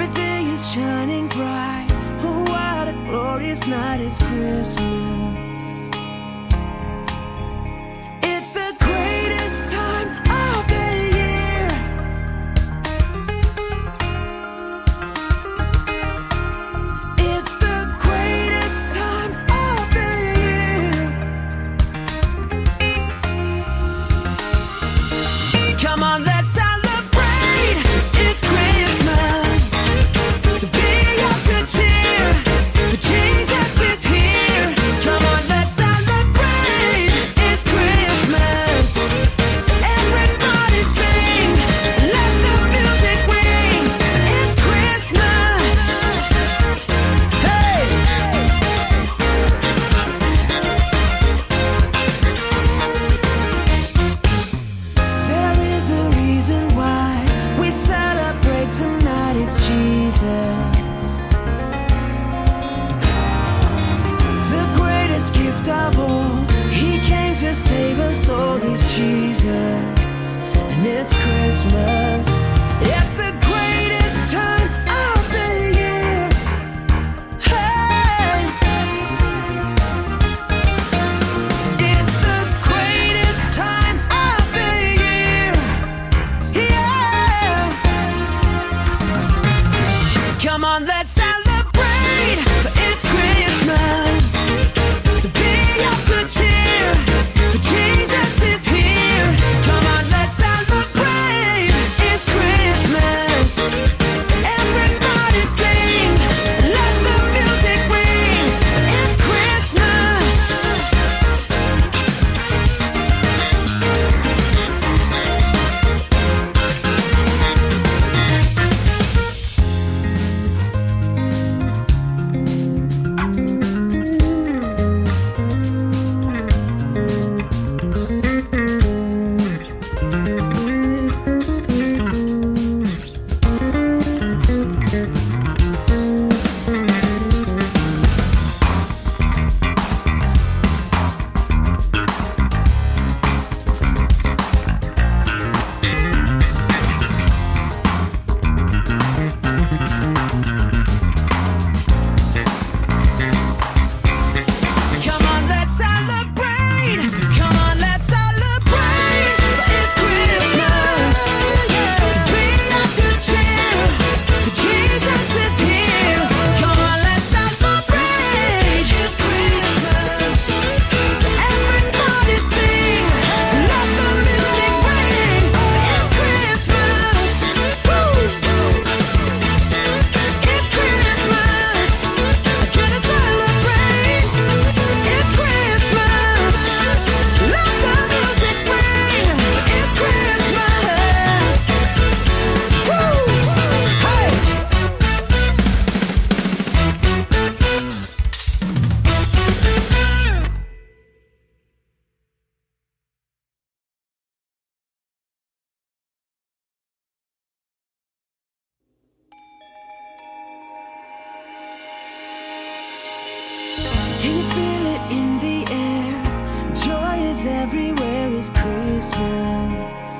Everything is shining bright. Oh, what a glorious night is Christmas. It's the greatest time of the year. It's the greatest time of the year. Come on, let's celebrate. It's Christmas. So be of good cheer, for Jesus is here. Come on, let's celebrate. It's Christmas. So everybody sing, let the music ring. It's Christmas. Hey! There is a reason why we celebrate tonight. It's Jesus. The greatest gift of all. He came to save us all. He's Jesus. And it's Christmas. It's the greatest time of the year. Hey! It's the greatest time of the year. Yeah! Come on, let's celebrate. For it's Christmas. So be of good cheer, for Jesus is here. Come on, let's celebrate. It's Christmas. So everybody sing, let the music ring. It's Christmas. Come on, let's celebrate. Come on, let's celebrate. It's Christmas. So be of good cheer, for Jesus is here. Come on, let's celebrate. It's Christmas. So everybody sing, let the music ring. It's Christmas. Woo! It's Christmas. I gotta celebrate. It's Christmas. Let the music ring. It's Christmas. Woo! Hey! Can you feel it in the air? Joy is everywhere. It's Christmas.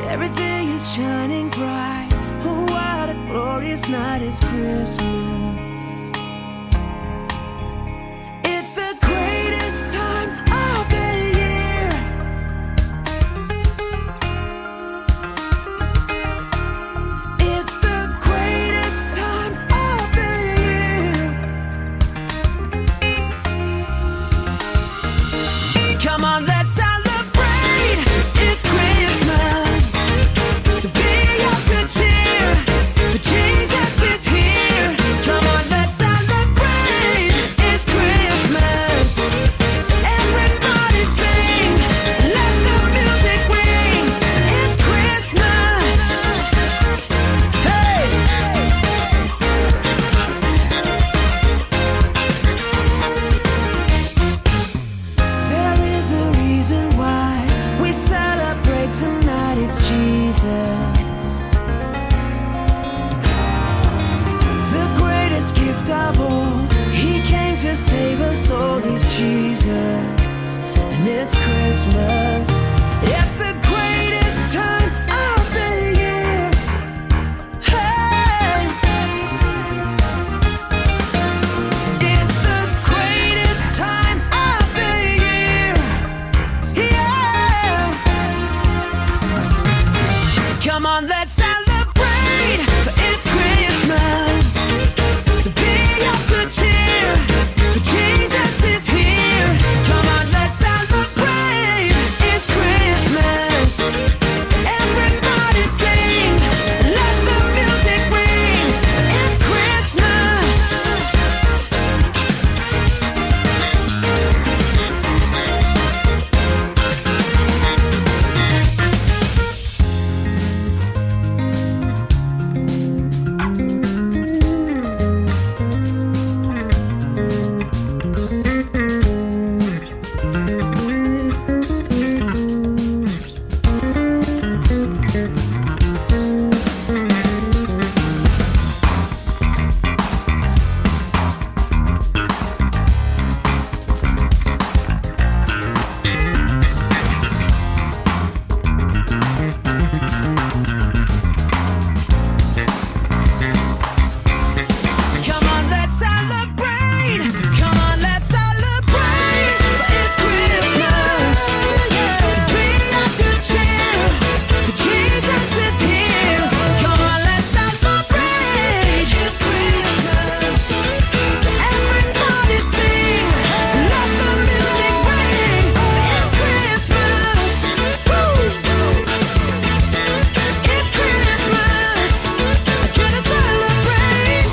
Everything is shining bright. Oh, what a glorious night is Christmas. It's the greatest time of the year. It's the greatest time of the year. Come on, let's celebrate. It's Christmas. So be of good cheer, for Jesus is here. Come on, let's celebrate. It's Christmas. So everybody sing, let the music ring. It's Christmas. Hey! There is a reason why we celebrate tonight. It's Jesus. The greatest gift of all. He came to save us all. He's Jesus. And it's Christmas. It's the greatest time of the year. on, let's celebrate, for it's Christmas. So be of good cheer, for Jesus is here. Come on, let's celebrate, it's Christmas. So everybody sing, let the music ring, it's Christmas. Come on, let's celebrate. Come on, let's celebrate. It's Christmas. So be of good cheer, for Jesus is here. Come on, let's celebrate. It's Christmas. So everybody sing, let the music ring. It's Christmas. Woo! It's Christmas. Gonna celebrate.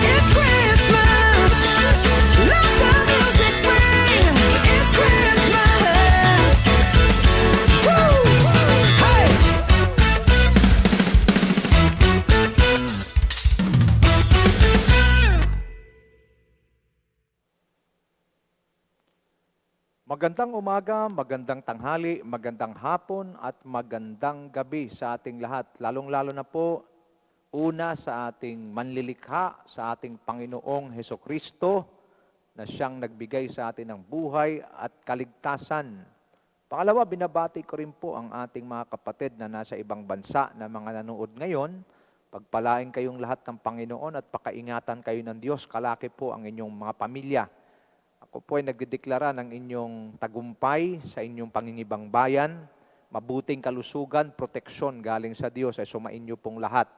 It's Christmas. Let the music ring. It's Christmas. Woo! Hey! Magandang umaga, magandang tanghali, magandang hapon at magandang gabi sa ating lahat. Lalong-lalo na po una sa ating manlilikha, sa ating Panginoong Hesukristo na siyang nagbigay sa atin ng buhay at kaligtasan. Pangalawa, binabati ko rin po ang ating mga kapatid na nasa ibang bansa na mga nanood ngayon. Pagpalain kayong lahat ng Panginoon at pakaingatan kayo ng Diyos. Kalaki po ang inyong mga pamilya. Ako po ay nagdedeklara ng inyong tagumpay sa inyong pangingibang bayan, mabuting kalusugan, proteksyon galing sa Diyos ay sumainyo pong lahat.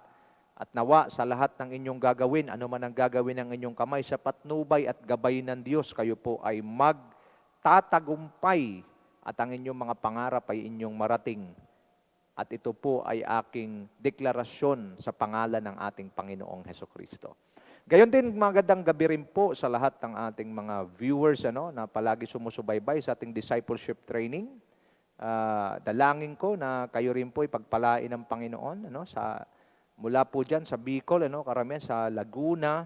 At nawa sa lahat ng inyong gagawin, ano man ang gagawin ng inyong kamay, sa patnubay at gabay ng Diyos, kayo po ay magtatagumpay at ang inyong mga pangarap ay inyong marating. At ito po ay aking deklarasyon sa pangalan ng ating Panginoong Hesukristo. Gayon din, magandang gabi rin po sa lahat ng ating mga viewers na palagi sumusubaybay sa ating discipleship training. Dalangin ko na kayo rin po ipagpalain ng Panginoon mula po dyan sa Bicol, karamihan sa Laguna,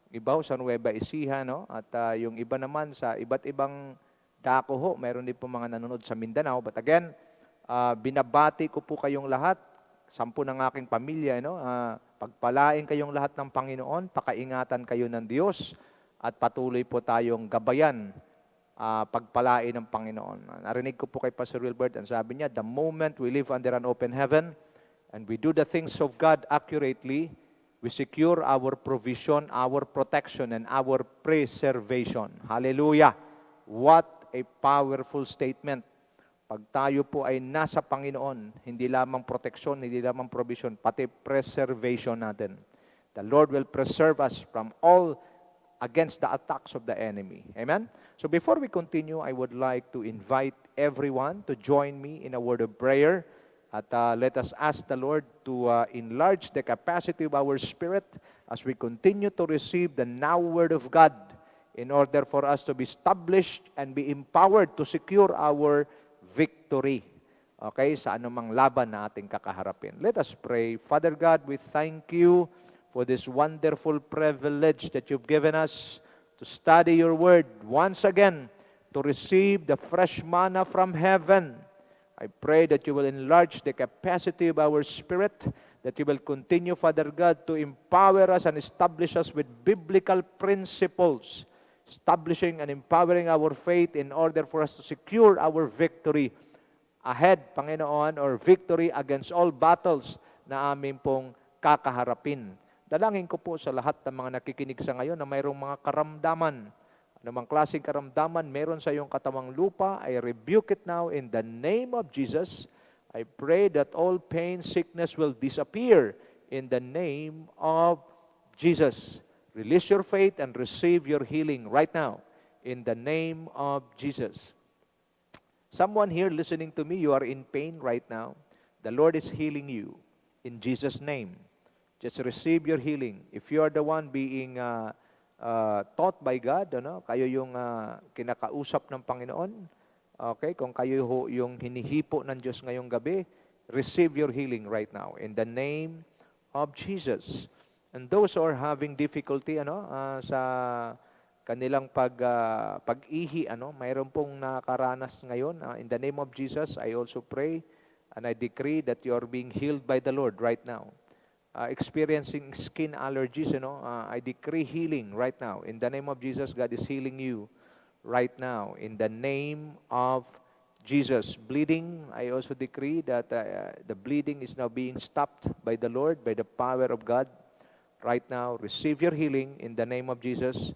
iba sa Nueva Ecija, at yung iba naman sa iba't ibang dako ho, mayroon din po mga nanonood sa Mindanao. But again, binabati ko po kayong lahat, 10 ng aking pamilya, pagpalain kayong lahat ng Panginoon, pakaingatan kayo ng Diyos, at patuloy po tayong gabayan, pagpalain ng Panginoon. Narinig ko po kay Pastor Wilbert, ang sabi niya, the moment we live under an open heaven, and we do the things of God accurately, we secure our provision, our protection, and our preservation. Hallelujah! What a powerful statement. Pag tayo po ay nasa Panginoon, hindi lamang proteksyon, hindi lamang provision, pati preservation natin. The Lord will preserve us from all against the attacks of the enemy. Amen? So before we continue, I would like to invite everyone to join me in a word of prayer. At let us ask the Lord to enlarge the capacity of our spirit as we continue to receive the now word of God in order for us to be established and be empowered to secure our victory, okay, sa anumang laban na ating kakaharapin. Let us pray. Father God, we thank you for this wonderful privilege that you've given us to study your word once again, to receive the fresh manna from heaven. I pray that you will enlarge the capacity of our spirit, that you will continue, Father God, to empower us and establish us with biblical principles, establishing and empowering our faith in order for us to secure our victory ahead, Panginoon, or victory against all battles na amin pong kakaharapin. Dalangin ko po sa lahat ng mga nakikinig sa ngayon na mayroong mga karamdaman. Anumang klaseng karamdaman meron sa iyong katawang lupa, I rebuke it now in the name of Jesus. I pray that all pain, sickness will disappear in the name of Jesus. Release your faith and receive your healing right now in the name of Jesus. Someone here listening to me, you are in pain right now. The Lord is healing you in Jesus' name. Just receive your healing. If you are the one being taught by God, kayo yung kinakausap ng Panginoon, okay, kung kayo yung hinihipo ng Diyos ngayong gabi, receive your healing right now in the name of Jesus. And those who are having difficulty sa kanilang pag-ihi, mayroon pong nakaranas ngayon, in the name of Jesus, I also pray and I decree that you are being healed by the Lord right now. Experiencing skin allergies, I decree healing right now. In the name of Jesus, God is healing you right now. In the name of Jesus. Bleeding, I also decree that the bleeding is now being stopped by the Lord, by the power of God. Right now, receive your healing in the name of Jesus.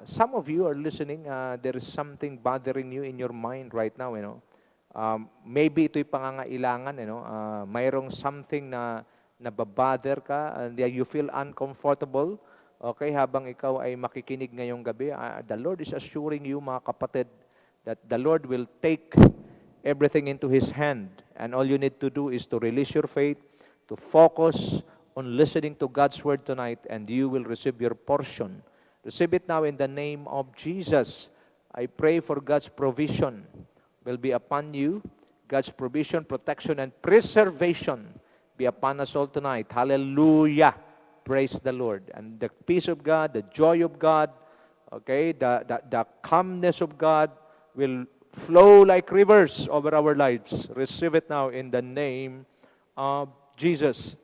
Some of you are listening, there is something bothering you in your mind right now, maybe ito'y pangangailangan, mayroong something na nababother ka, and you feel uncomfortable, okay, habang ikaw ay makikinig ngayong gabi. The Lord is assuring you, mga kapatid, that the Lord will take everything into His hand, and all you need to do is to release your faith, to focus on listening to God's Word tonight, and you will receive your portion. Receive it now in the name of Jesus. I pray for God's provision will be upon you. God's provision, protection, and preservation be upon us all tonight. Hallelujah. Praise the Lord. And the peace of God, the joy of God, okay, the calmness of God will flow like rivers over our lives. Receive it now in the name of Jesus.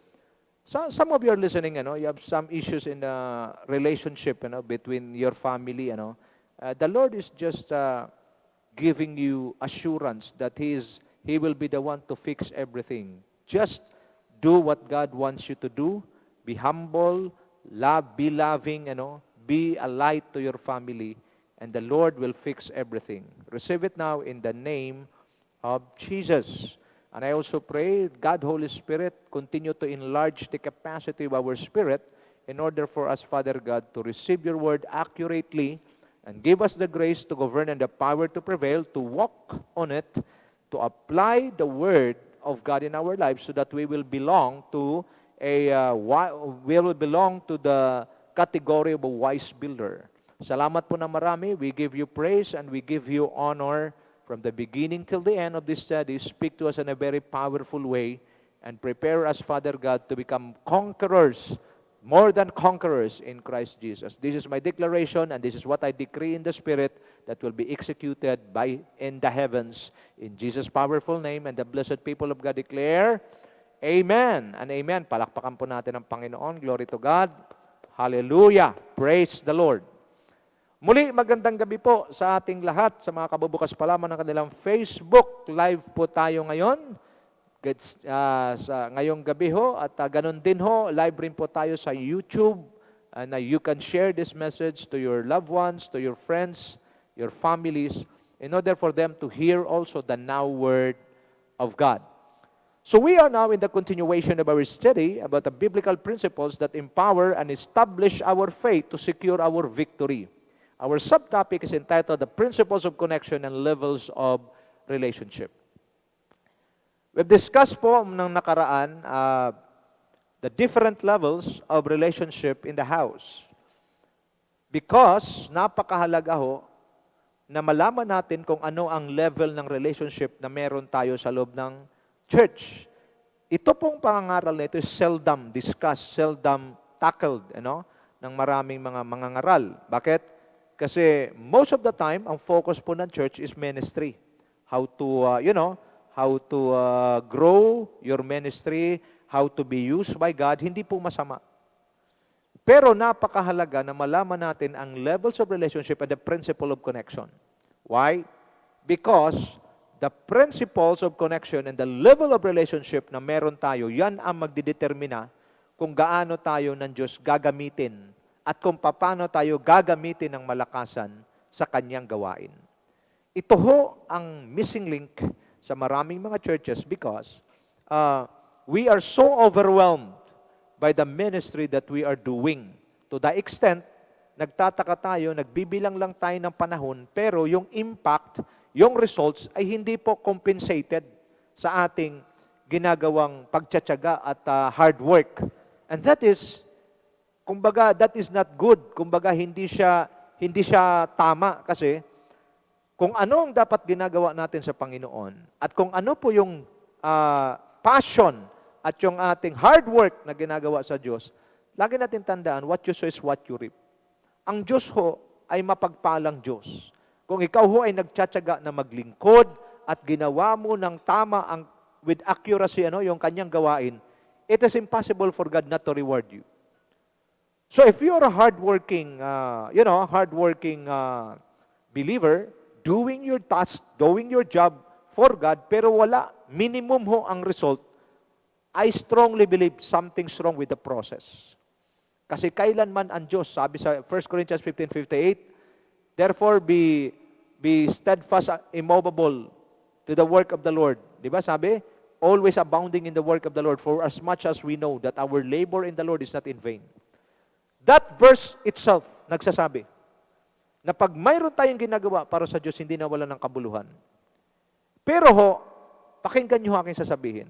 So, some of you are listening, you have some issues in the relationship, between your family, the Lord is just giving you assurance that He will be the one to fix everything. Just do what God wants you to do. Be humble, be loving, be a light to your family, and the Lord will fix everything. Receive it now in the name of Jesus. And I also pray, God, Holy Spirit, continue to enlarge the capacity of our spirit in order for us, Father God, to receive your word accurately and give us the grace to govern and the power to prevail, to walk on it, to apply the word of God in our lives so that we will belong to the category of a wise builder. Salamat po na marami. We give you praise and we give you honor. From the beginning till the end of this study, speak to us in a very powerful way and prepare us, Father God, to become conquerors, more than conquerors in Christ Jesus. This is my declaration, and this is what I decree in the Spirit that will be executed in the heavens. In Jesus' powerful name, and the blessed people of God declare, Amen and Amen. Palakpakan po natin ang Panginoon. Glory to God. Hallelujah. Praise the Lord. Muli, magandang gabi po sa ating lahat, sa mga kabubukas pa lamang ng kanilang Facebook. Live po tayo ngayon, ngayong gabi ho, at ganun din ho, live rin po tayo sa YouTube, and you can share this message to your loved ones, to your friends, your families, in order for them to hear also the now word of God. So we are now in the continuation of our study about the biblical principles that empower and establish our faith to secure our victory. Our subtopic is entitled The Principles of Connection and Levels of Relationship. We've discussed po ng nakaraan the different levels of relationship in the house. Because napakahalaga ho na malaman natin kung ano ang level ng relationship na meron tayo sa loob ng church. Ito pong pangangaral na ito is seldom discussed, seldom tackled, ng maraming mga mangangaral. Bakit? Kasi most of the time, ang focus po ng church is ministry. How to grow your ministry, how to be used by God, hindi po masama. Pero napakahalaga na malaman natin ang levels of relationship and the principle of connection. Why? Because the principles of connection and the level of relationship na meron tayo, yan ang magdidetermina kung gaano tayo ng Diyos gagamitin at kung paano tayo gagamitin ng malakasan sa Kanyang gawain. Ito ho ang missing link sa maraming mga churches because we are so overwhelmed by the ministry that we are doing. To the extent, nagtataka tayo, nagbibilang lang tayo ng panahon, pero yung impact, yung results ay hindi po compensated sa ating ginagawang pagtsatsaga at hard work. And that is, kumbaga, that is not good. Kumbaga, hindi siya tama kasi kung ano ang dapat ginagawa natin sa Panginoon at kung ano po yung passion at yung ating hard work na ginagawa sa Diyos, lagi natin tandaan, what you sow is what you reap. Ang Diyos ho ay mapagpalang Diyos. Kung ikaw ho ay nagtsatsaga na maglingkod at ginawa mo ng tama with accuracy yung kanyang gawain, it is impossible for God not to reward you. So if you're a hardworking, believer, doing your task, doing your job for God, pero wala, minimum ho ang result, I strongly believe something's wrong with the process. Kasi kailanman ang Diyos, sabi sa 1 Corinthians 15:58, therefore be steadfast, immovable to the work of the Lord. Di ba sabi? Always abounding in the work of the Lord, for as much as we know that our labor in the Lord is not in vain. That verse itself, nagsasabi, na pag mayroon tayong ginagawa para sa Diyos, hindi nawala ng kabuluhan. Pero ho, pakinggan niyo aking sasabihin.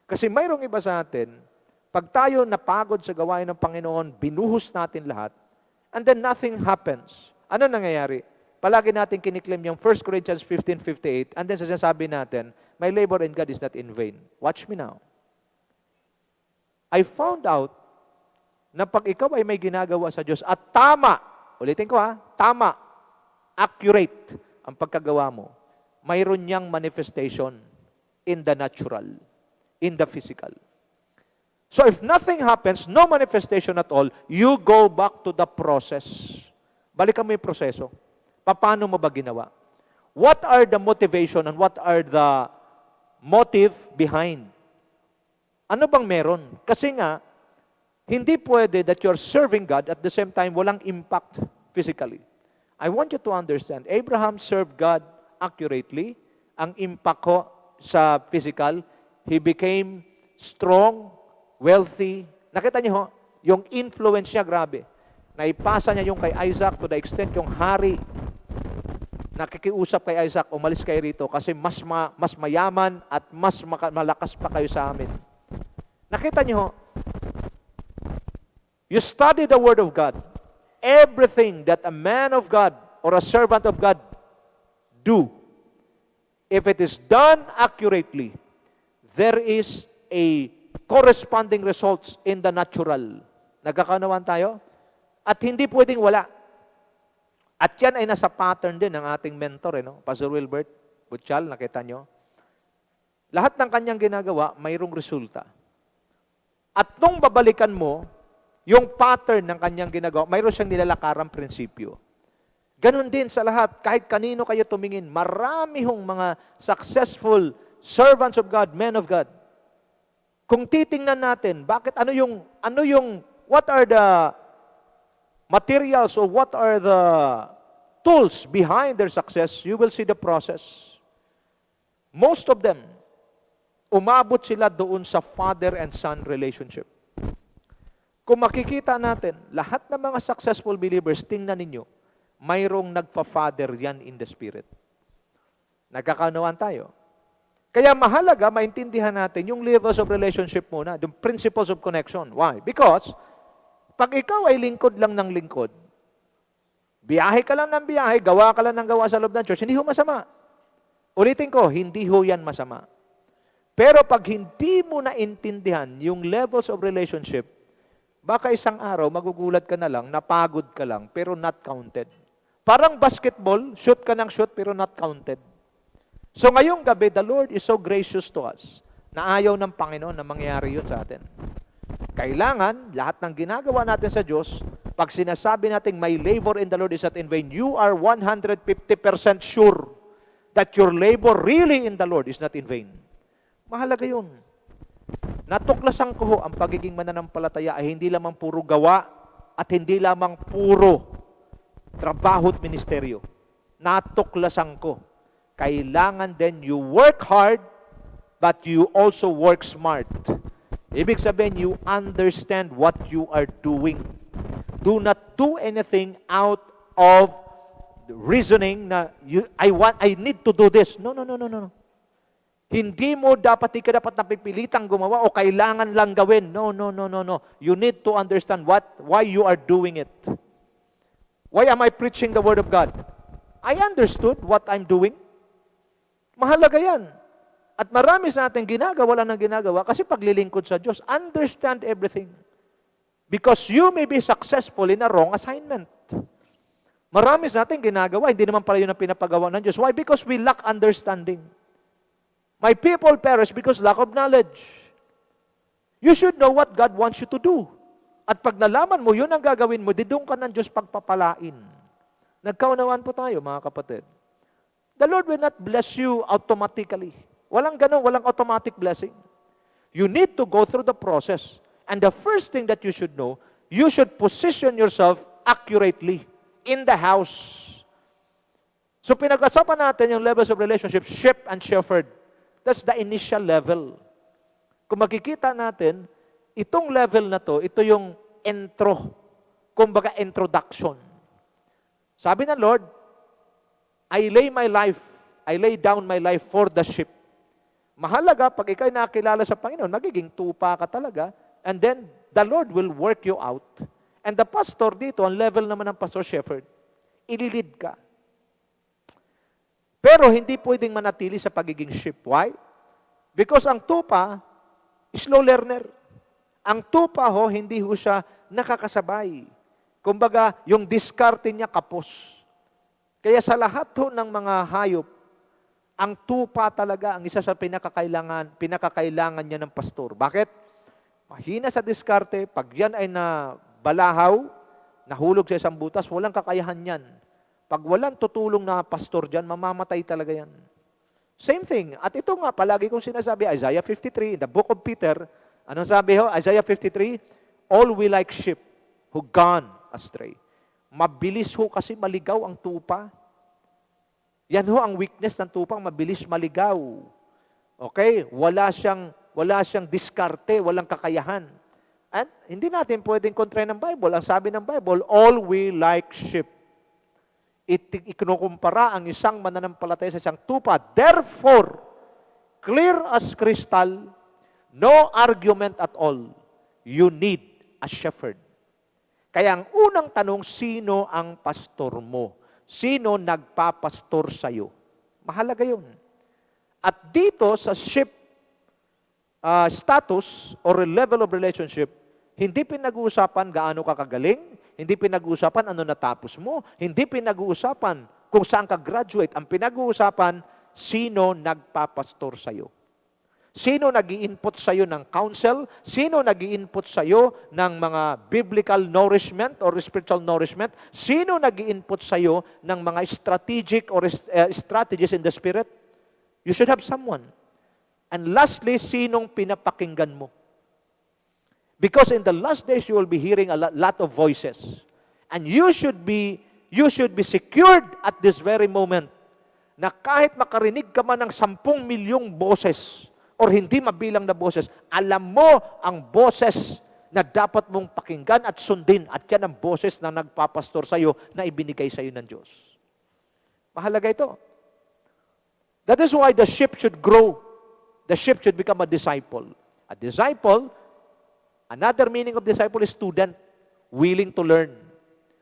Kasi mayroong iba sa atin, pag tayo napagod sa gawain ng Panginoon, binuhos natin lahat, and then nothing happens. Ano nangyayari? Palagi natin kiniklaim yung 1 Corinthians 15:58, and then sasabi natin, my labor in God is not in vain. Watch me now. I found out na pag ikaw ay may ginagawa sa Diyos at tama, ulitin ko tama, accurate ang pagkagawa mo, mayroon niyang manifestation in the natural, in the physical. So if nothing happens, no manifestation at all, you go back to the process. Balikan mo yung proseso. Paano mo ba ginawa? What are the motivation and what are the motive behind? Ano bang meron? Kasi nga, hindi pwede that you're serving God at the same time walang impact physically. I want you to understand, Abraham served God accurately. Ang impact ko sa physical, he became strong, wealthy. Nakita niyo ho, yung influence niya, grabe. Naipasa niya yung kay Isaac to the extent yung hari nakikiusap kay Isaac, umalis kayo rito kasi mas mayaman at mas malakas pa kayo sa amin. Nakita niyo ho, you study the Word of God. Everything that a man of God or a servant of God do, if it is done accurately, there is a corresponding results in the natural. Nagkakaunawan tayo? At hindi pwedeng wala. At yan ay nasa pattern din ng ating mentor, Pastor Wilbert Butchal, nakita nyo? Lahat ng kanyang ginagawa, mayroong resulta. At nung babalikan mo, yung pattern ng kanyang ginagawa, mayroon siyang nilalakarang prinsipyo. Ganon din sa lahat, kahit kanino kayo tumingin, marami hong mga successful servants of God, men of God. Kung titingnan natin, what are the materials or what are the tools behind their success, you will see the process. Most of them, umabot sila doon sa father and son relationship. Kung makikita natin, lahat ng mga successful believers, tingnan ninyo, mayroong nagpa-father yan in the spirit. Nagkakaunawaan tayo. Kaya mahalaga, maintindihan natin yung levels of relationship muna, the principles of connection. Why? Because, pag ikaw ay lingkod lang ng lingkod, biyahe ka lang ng biyahe, gawa ka lang ng gawa sa loob ng church, hindi ho masama. Ulitin ko, hindi ho yan masama. Pero pag hindi mo naintindihan yung levels of relationship, baka isang araw, magugulat ka na lang, napagod ka lang, pero not counted. Parang basketball, shoot ka ng shoot, pero not counted. So ngayong gabi, the Lord is so gracious to us na ayaw ng Panginoon na mangyari yun sa atin. Kailangan, lahat ng ginagawa natin sa Diyos, pag sinasabi natin, my labor in the Lord is not in vain, you are 150% sure that your labor really in the Lord is not in vain. Mahalaga yun. Natuklasan ko ho, ang pagiging mananampalataya ay hindi lamang puro gawa at hindi lamang puro trabaho at ministeryo. Natuklasan ko kailangan din you work hard, but you also work smart. Ibig sabihin, you understand what you are doing. Do not do anything out of reasoning na I need to do this. No. Hindi mo dapat, ka dapat napipilitang gumawa o kailangan lang gawin. No. You need to understand why you are doing it. Why am I preaching the Word of God? I understood what I'm doing. Mahalaga yan. At marami sa ating ginagawa lang ng ginagawa kasi paglilingkod sa Diyos, understand everything. Because you may be successful in a wrong assignment. Marami sa ating ginagawa, hindi naman pala yun ang pinapagawa ng Diyos. Why? Because we lack understanding. My people perish because lack of knowledge. You should know what God wants you to do. At pag nalaman mo, yun ang gagawin mo, didong ka ng Diyos pagpapalain. Nagkaunawaan po tayo, mga kapatid. The Lord will not bless you automatically. Walang ganun, walang automatic blessing. You need to go through the process. And the first thing that you should know, you should position yourself accurately in the house. So pinag-asapan natin yung levels of relationship, sheep and shepherd. That's the initial level. Kung makikita natin, itong level na to, ito yung intro. Kumbaga introduction. Sabi ng Lord, I lay down my life for the sheep. Mahalaga, pag ikaw'y nakilala sa Panginoon, magiging tupa ka talaga, and then the Lord will work you out. And the pastor dito, ang level naman ng pastor shepherd, ililid ka. Pero hindi pwedeng manatili sa pagiging sheep. Why? Because ang tupa, slow learner. Ang tupa hindi ho siya nakakasabay. Kumbaga, yung diskarte niya kapos. Kaya sa lahat ng mga hayop, ang tupa talaga ang isa sa pinakakailangan niya ng pastor. Bakit? Mahina sa diskarte, pag yan ay nabalahaw, nahulog sa isang butas, walang kakayahan yan. Pag walang tutulong na pastor dyan, mamamatay talaga yan. Same thing. At ito nga, palagi kong sinasabi, Isaiah 53, in the book of Peter, anong sabi ho? Isaiah 53, all we like sheep who gone astray. Mabilis ho kasi maligaw ang tupa. Yan ho ang weakness ng tupang, mabilis maligaw. Okay? Wala siyang diskarte, walang kakayahan. At hindi natin pwedeng kontra ng Bible. Ang sabi ng Bible, all we like sheep. Ikinukumpara ang isang mananampalataya sa isang tupa. Therefore, clear as crystal, no argument at all. You need a shepherd. Kaya ang unang tanong, sino ang pastor mo? Sino nagpapastor sa'yo? Mahalaga yun. At dito sa sheep status or level of relationship, hindi pinag-uusapan gaano ka kagaling, hindi pinag-uusapan ano natapos mo, hindi pinag-uusapan kung saan ka graduate. Ang pinag-uusapan, sino nagpapastor sa'yo? Sino nag-i-input sa'yo ng counsel? Sino nag-i-input sa'yo ng mga biblical nourishment or spiritual nourishment? Sino nag-i-input sa'yo ng mga strategic or strategies in the Spirit? You should have someone. And lastly, sinong pinapakinggan mo? Because in the last days, you will be hearing a lot of voices. And you should be secured at this very moment na kahit makarinig ka man ng 10 milyong boses, or hindi mabilang na boses, alam mo ang boses na dapat mong pakinggan at sundin. At yan ang boses na nagpapastor sa'yo na ibinigay sa'yo ng Diyos. Mahalaga ito. That is why the sheep should grow. The sheep should become a disciple. A disciple, another meaning of disciple is student, willing to learn,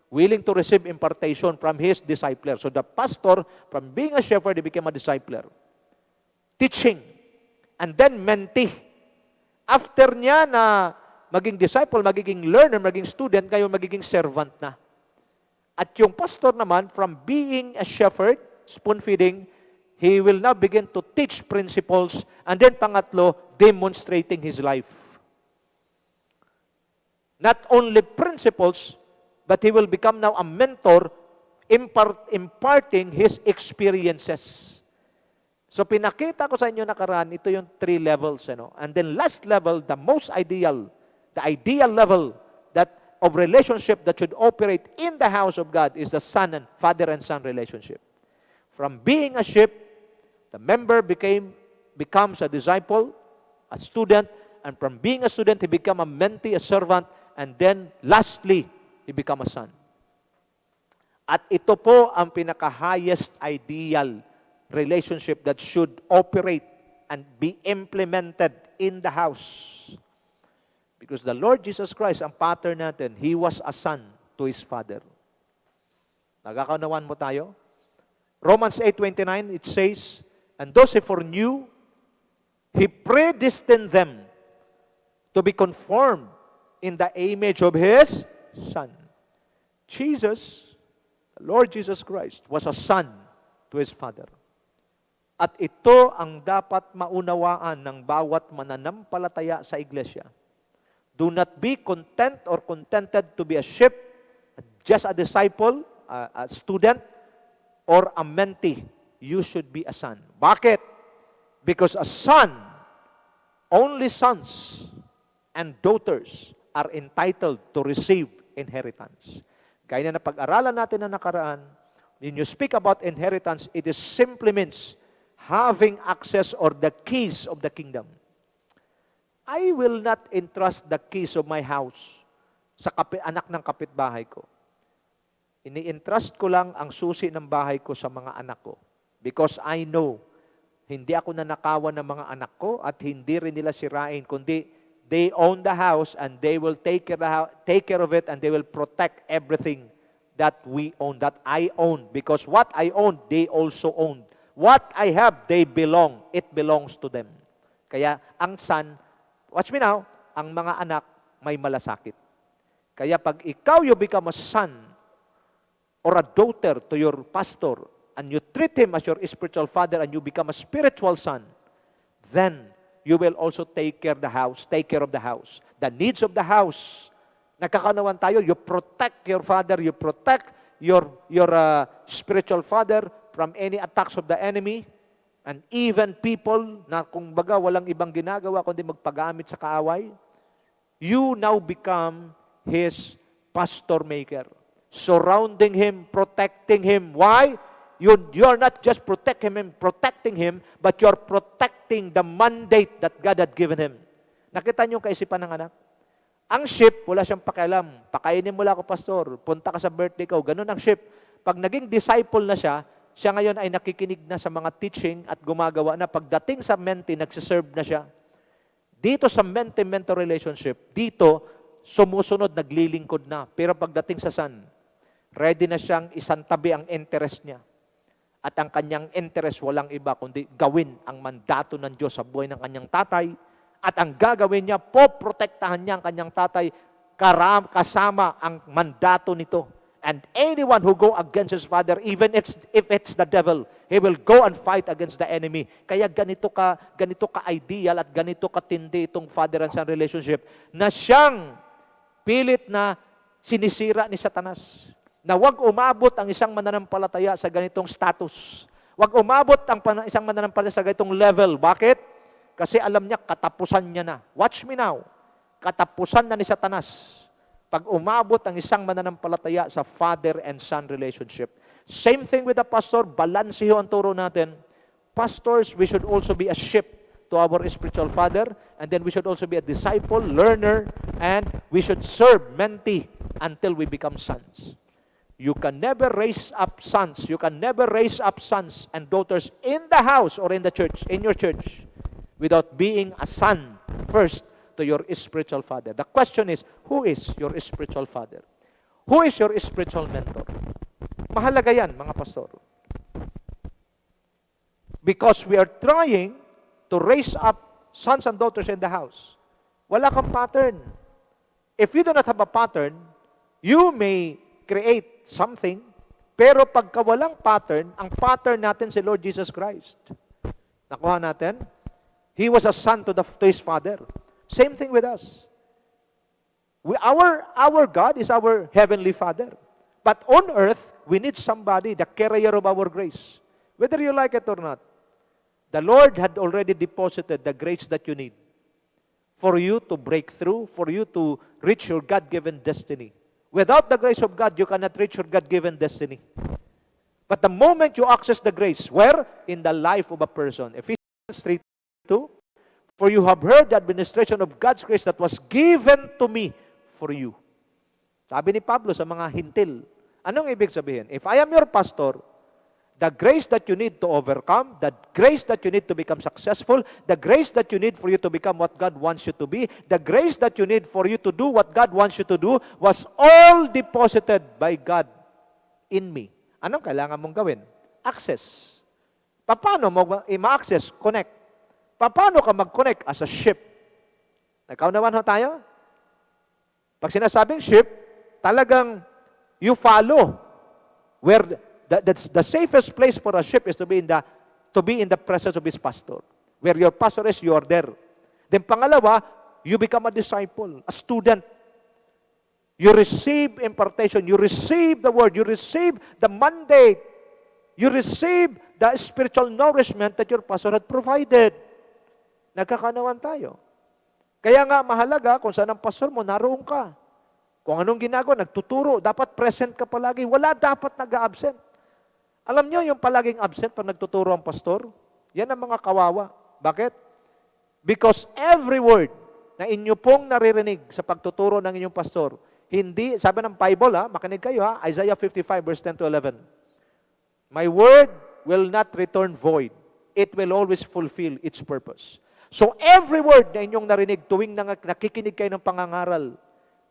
willing to receive impartation from his discipler. So the pastor, from being a shepherd, he became a discipler. Teaching. And then mentee. After niya na maging disciple, magiging learner, magiging student, ngayon magiging servant na. At yung pastor naman, from being a shepherd, spoon-feeding, he will now begin to teach principles, and then pangatlo, demonstrating his life. Not only principles, but he will become now a mentor, imparting his experiences. So pinakita ko sa inyo nakaraan, ito yung 3 levels. And then last level, the most ideal, the ideal level of relationship that should operate in the house of God is the father and son relationship. From being a sheep, The member becomes a disciple, a student, and from being a student, he become a mentee, a servant, and then lastly, he become a son. At ito po ang pinaka-highest ideal relationship that should operate and be implemented in the house. Because the Lord Jesus Christ, ang pattern natin, He was a son to His Father. Nagkakaunawan mo tayo? Romans 8:29, it says, and those He foreknew, He predestined them to be conformed in the image of His Son. Jesus, the Lord Jesus Christ, was a son to His Father. At ito ang dapat maunawaan ng bawat mananampalataya sa iglesia. Do not be content or contented to be a sheep, just a disciple, a student, or a mentee. You should be a son. Bakit? Because a son, only sons and daughters are entitled to receive inheritance. Gaya na pag-aralan natin na nakaraan, when you speak about inheritance, it is simply means having access or the keys of the kingdom. I will not entrust the keys of my house sa anak ng kapitbahay ko. Ini-entrust ko lang ang susi ng bahay ko sa mga anak ko. Because I know, hindi ako nanakawan ng mga anak ko at hindi rin nila sirain, kundi they own the house and they will take care of it and they will protect everything that we own, that I own. Because what I own, they also own. What I have, they belong. It belongs to them. Kaya ang son, watch me now, ang mga anak may malasakit. Kaya pag ikaw, you become a son or a daughter to your pastor, and you treat him as your spiritual father, and you become a spiritual son, then you will also take care of the house, the needs of the house. Nagkakaunawan tayo, you protect your father, you protect your spiritual father from any attacks of the enemy, and even people na kung baga walang ibang ginagawa kundi magpagamit sa kaaway, you now become his pastor maker. Surrounding him, protecting him. Why? You're not just protecting him, but you're protecting the mandate that God had given him. Nakita niyo yung kaisipan ng anak? Ang sheep, wala siyang pakialam. Pakainin mo lang ako, pastor. Punta ka sa birthday ko. Ganun ang sheep. Pag naging disciple na siya ngayon ay nakikinig na sa mga teaching at gumagawa na. Pagdating sa mentee, nagsiserve na siya. Dito sa mentee-mentor relationship, dito, sumusunod, naglilingkod na. Pero pagdating sa son, ready na siyang isantabi ang interest niya. At ang kanyang interest walang iba kundi gawin ang mandato ng Diyos sa buhay ng kanyang tatay. At ang gagawin niya, poprotektahan niya ang kanyang tatay kasama ang mandato nito. And anyone who go against his father, even if it's the devil, he will go and fight against the enemy. Kaya ganito ka-ideal at ganito katindi itong father and son relationship na siyang pilit na sinisira ni Satanas. Na wag umabot ang isang mananampalataya sa ganitong status. Wag umabot ang isang mananampalataya sa ganitong level. Bakit? Kasi alam niya, katapusan niya na. Watch me now. Katapusan na ni Satanas. Pag umabot ang isang mananampalataya sa father and son relationship. Same thing with the pastor. Balanseho ang turo natin. Pastors, we should also be a sheep to our spiritual father. And then we should also be a disciple, learner, and we should serve mentee until we become sons. You can never raise up sons. You can never raise up sons and daughters in the house or in the church, in your church, without being a son first to your spiritual father. The question is, who is your spiritual father? Who is your spiritual mentor? Mahalaga yan, mga pastor. Because we are trying to raise up sons and daughters in the house. Wala kang pattern. If you do not have a pattern, you may create something, pero pagka walang pattern, ang pattern natin si Lord Jesus Christ. Nakuha natin? He was a son to his father. Same thing with us. Our God is our heavenly Father. But on earth, we need somebody, the carrier of our grace. Whether you like it or not, the Lord had already deposited the grace that you need for you to break through, for you to reach your God-given destiny. Without the grace of God, you cannot reach your God-given destiny. But the moment you access the grace, where? In the life of a person. Ephesians 3:2, for you have heard the administration of God's grace that was given to me for you. Sabi ni Pablo sa mga hintil, anong ibig sabihin? If I am your pastor, the grace that you need to overcome, the grace that you need to become successful, the grace that you need for you to become what God wants you to be, the grace that you need for you to do what God wants you to do, was all deposited by God in me. Anong kailangan mong gawin? Access. Paano mo ma-access? Connect. Paano ka mag-connect as a ship? Nagkaunawan ho tayo? Pag sinasabing ship, talagang you follow where the safest place for a ship is to be in the presence of his pastor. Where your pastor is, you are there. Then pangalawa, you become a disciple, a student. You receive impartation, you receive the word, you receive the mandate, you receive the spiritual nourishment that your pastor had provided. Nagkakanawan tayo. Kaya nga mahalaga kung saan ang pastor mo, naroon ka. Kung anong ginagawa, nagtuturo, dapat present ka palagi. Wala dapat nag-absent. Alam nyo, yung palaging absent pag nagtuturo ang pastor, yan ang mga kawawa. Bakit? Because every word na inyo pong naririnig sa pagtuturo ng inyong pastor, hindi, sabi ng Bible, makinig kayo, Isaiah 55 verse 10 to 11. My word will not return void. It will always fulfill its purpose. So every word na inyong narinig tuwing nakikinig kayo ng pangangaral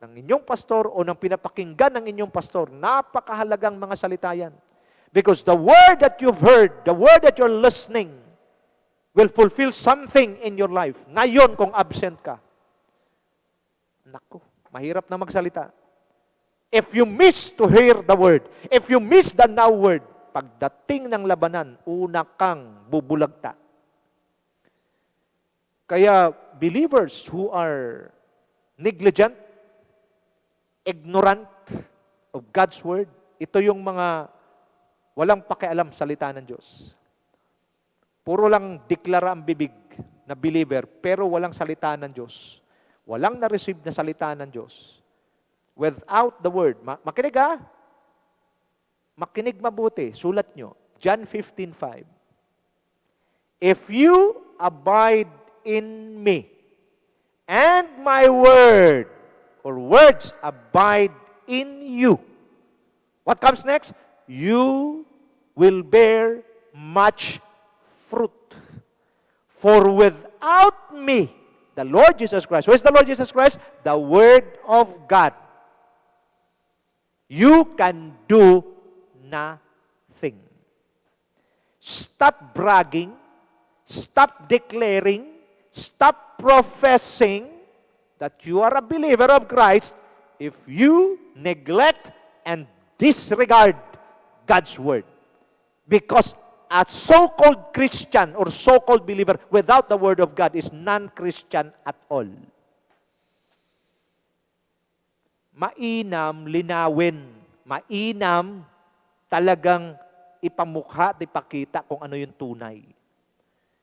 ng inyong pastor o ng pinapakinggan ng inyong pastor, napakahalagang mga salita yan. Because the word that you've heard, the word that you're listening, will fulfill something in your life. Ngayon, kung absent ka, naku, mahirap na magsalita. If you miss to hear the word, if you miss the now word, pagdating ng labanan, una kang bubulagta. Kaya believers who are negligent, ignorant of God's word, ito yung mga walang pakialam salita ng Diyos. Puro lang deklara ang bibig na believer, pero walang salita ng Diyos. Walang na-receive na salita ng Diyos. Without the word. Makinig ha? Makinig mabuti. Sulat nyo. John 15:5. If you abide in me, and my word, or words abide in you, what comes next? You will bear much fruit. For without me, the Lord Jesus Christ, who is the Lord Jesus Christ? The Word of God. You can do nothing. Stop bragging, stop declaring, stop professing that you are a believer of Christ if you neglect and disregard God's word. Because a so-called Christian or so-called believer without the word of God is non-Christian at all. Mainam, linawin. Mainam, talagang ipamukha at ipakita kung ano yung tunay.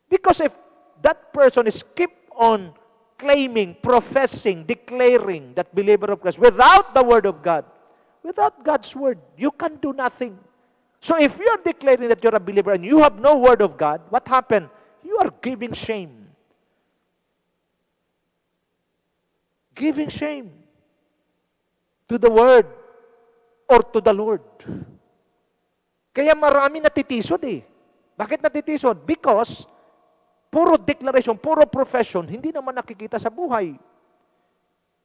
Because if that person is keep on claiming, professing, declaring that believer of Christ without the word of God, without God's word, you can do nothing. So if you're declaring that you're a believer and you have no word of God, what happened? You are giving shame. Giving shame to the word or to the Lord. Kaya marami natitisod eh. Bakit natitisod? Because puro declaration, puro profession, hindi naman nakikita sa buhay.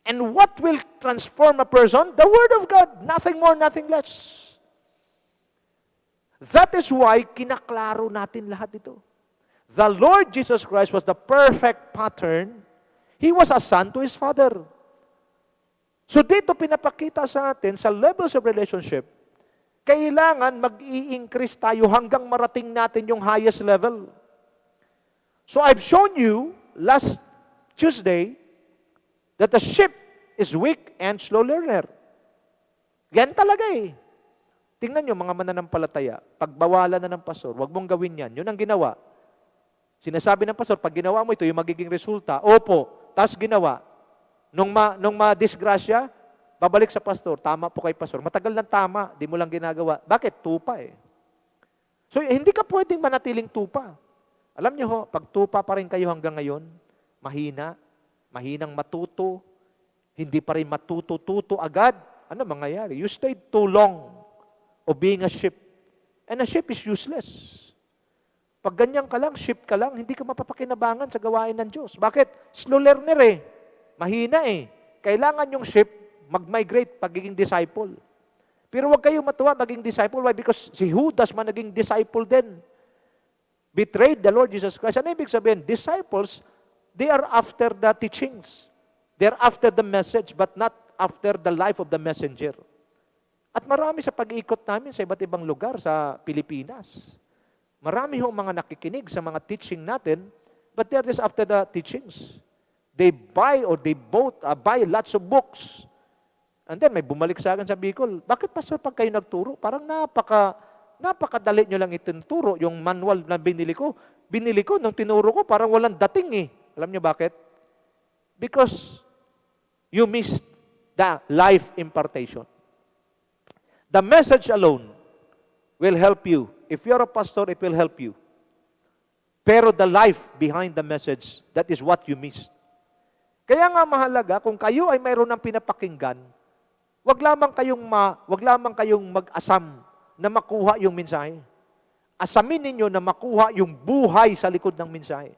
And what will transform a person? The Word of God. Nothing more, nothing less. That is why kinaklaro natin lahat ito. The Lord Jesus Christ was the perfect pattern. He was a son to His Father. So dito pinapakita sa atin, sa levels of relationship, kailangan mag-i-increase tayo hanggang marating natin yung highest level. So I've shown you last Tuesday that the ship is weak and slow learner. Yan talaga eh. Tingnan nyo mga mananampalataya, pagbawalan na ng pastor, wag mong gawin yan. Yun ang ginawa. Sinasabi ng pastor, pag ginawa mo ito, yung magiging resulta. Opo, tapos ginawa. Nung ma-disgrasya, babalik sa pastor, tama po kay pastor. Matagal ng tama, di mo lang ginagawa. Bakit? Tupa eh. So, hindi ka pwedeng manatiling tupa. Alam niyo ho, pag tupa pa rin kayo hanggang ngayon, mahinang matuto, hindi pa rin matuto-tuto agad, ano mangyayari? You stayed too long of being a ship. And a ship is useless. Pag ganyan ka lang, ship ka lang, hindi ka mapapakinabangan sa gawain ng Diyos. Bakit? Slow learner eh. Mahina eh. Kailangan yung ship mag-migrate pagiging disciple. Pero huwag kayo matuwa maging disciple. Why? Because si Judas man naging disciple din. Betrayed the Lord Jesus Christ. Ano ibig sabihin? Disciples, they are after the teachings. They are after the message, but not after the life of the messenger. At marami sa pag-iikot namin sa iba't ibang lugar sa Pilipinas. Marami hong mga nakikinig sa mga teaching natin, but they are just after the teachings. They buy lots of books. And then may bumalik sa akin sa Bicol, bakit pastor pag kayo nagturo? Parang napakadali nyo lang ituturo. Yung manual na binili ko nung tinuro ko, parang walang dating eh. Alam nyo bakit? Because you missed the life impartation. The message alone will help you. If you're a pastor, it will help you. Pero the life behind the message, that is what you missed. Kaya nga mahalaga, kung kayo ay mayroon ng pinapakinggan, wag lamang kayong mag-asam na makuha yung mensahe. Asamin ninyo na makuha yung buhay sa likod ng mensahe.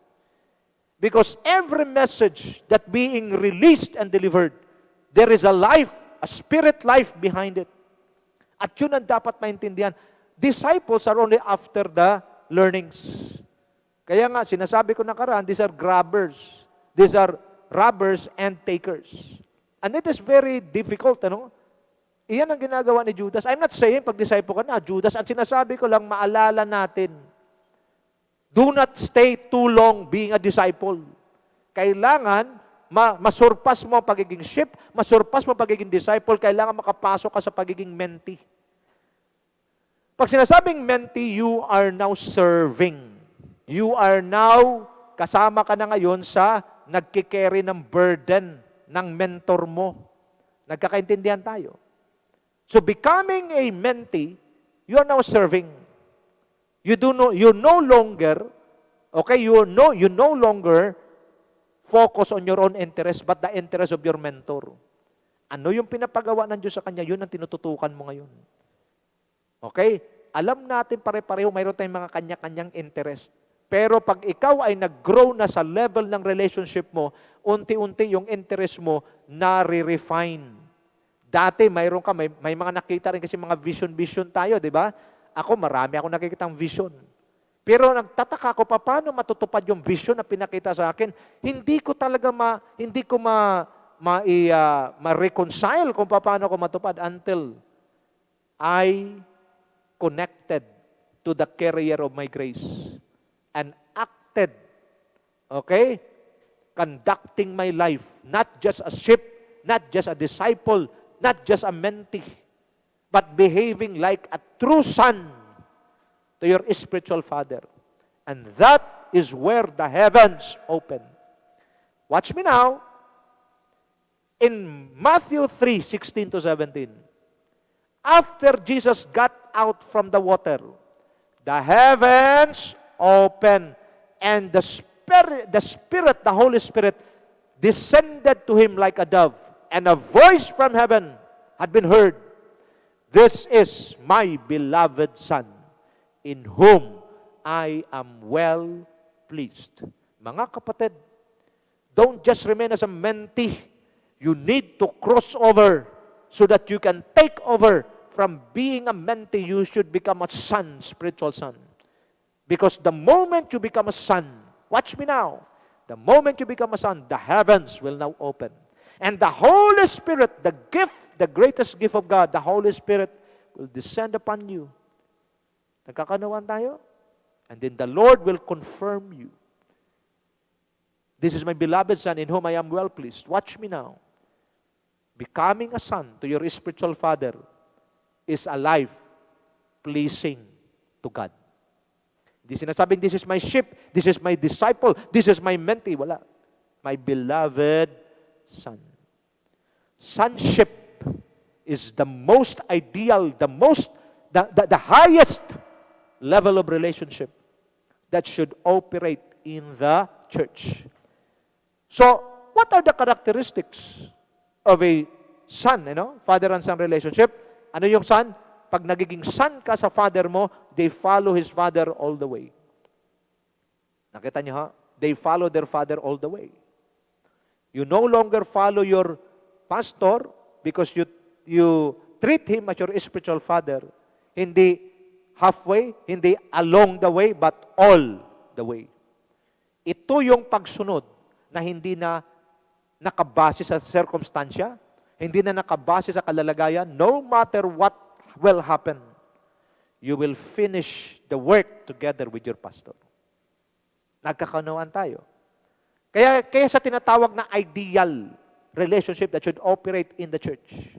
Because every message that being released and delivered, there is a life, a spirit life behind it. At yun ang dapat maintindihan. Disciples are only after the learnings. Kaya nga, sinasabi ko nakaraan, these are grabbers. These are robbers and takers. And it is very difficult, ano? Iyan ang ginagawa ni Judas. I'm not saying pag-disciple ka na, Judas. Ang sinasabi ko lang, maalala natin. Do not stay too long being a disciple. Kailangan, masurpas mo ang pagiging ship, masurpas mo ang pagiging disciple, kailangan makapasok ka sa pagiging mentee. Pag sinasabing mentee, you are now serving. You are now, kasama ka na ngayon sa nagkikerry ng burden ng mentor mo. Nagkakaintindihan tayo. So becoming a mentee, you are now serving. You no longer focus on your own interest, but the interest of your mentor. Ano yung pinapagawa ng Diyos sa kanya, yun ang tinututukan mo ngayon. Okay? Alam natin pare-pareho, mayroon tayong mga kanya-kanyang interest. Pero pag ikaw ay nag-grow na sa level ng relationship mo, unti-unti yung interest mo na-refine. Dati, may mga nakita rin kasi mga vision tayo, di ba? Marami ako nakikitang vision. Pero nagtataka ko, paano matutupad yung vision na pinakita sa akin? Hindi ko ma-reconcile kung paano ko matupad until I connected to the carrier of my grace and acted, okay? Conducting my life, not just a ship, not just a disciple, not just a mentee, but behaving like a true son to your spiritual father. And that is where the heavens open. Watch me now. In Matthew 3:16-17, after Jesus got out from the water, the heavens opened, and the Holy Spirit, descended to him like a dove, and a voice from heaven had been heard. This is my beloved Son, in whom I am well pleased. Mga kapatid, don't just remain as a mentee. You need to cross over so that you can take over. From being a mentee, you should become a son, spiritual son. Because the moment you become a son, watch me now, the moment you become a son, the heavens will now open. And the Holy Spirit, the greatest gift of God, the Holy Spirit will descend upon you. Nagkakanawan tayo? And then the Lord will confirm you. This is my beloved Son in whom I am well pleased. Watch me now. Becoming a son to your spiritual father is a life pleasing to God. Hindi sinasabing, this is my sheep, this is my disciple, this is my mentee. Wala. My beloved Son. Sonship is the most ideal, the highest level of relationship that should operate in the church. So, what are the characteristics of a son, father and son relationship? Ano yung son? Pag nagiging son ka sa father mo, they follow his father all the way. Nakita niyo ha? They follow their father all the way. You no longer follow your pastor because you treat him as your spiritual father. Hindi halfway, hindi along the way, but all the way. Ito yung pagsunod na hindi na nakabase sa circumstansya, hindi na nakabase sa kalalagayan. No matter what will happen, you will finish the work together with your pastor. Nagkakaunawaan tayo. Kaya sa tinatawag na ideal relationship that should operate in the church.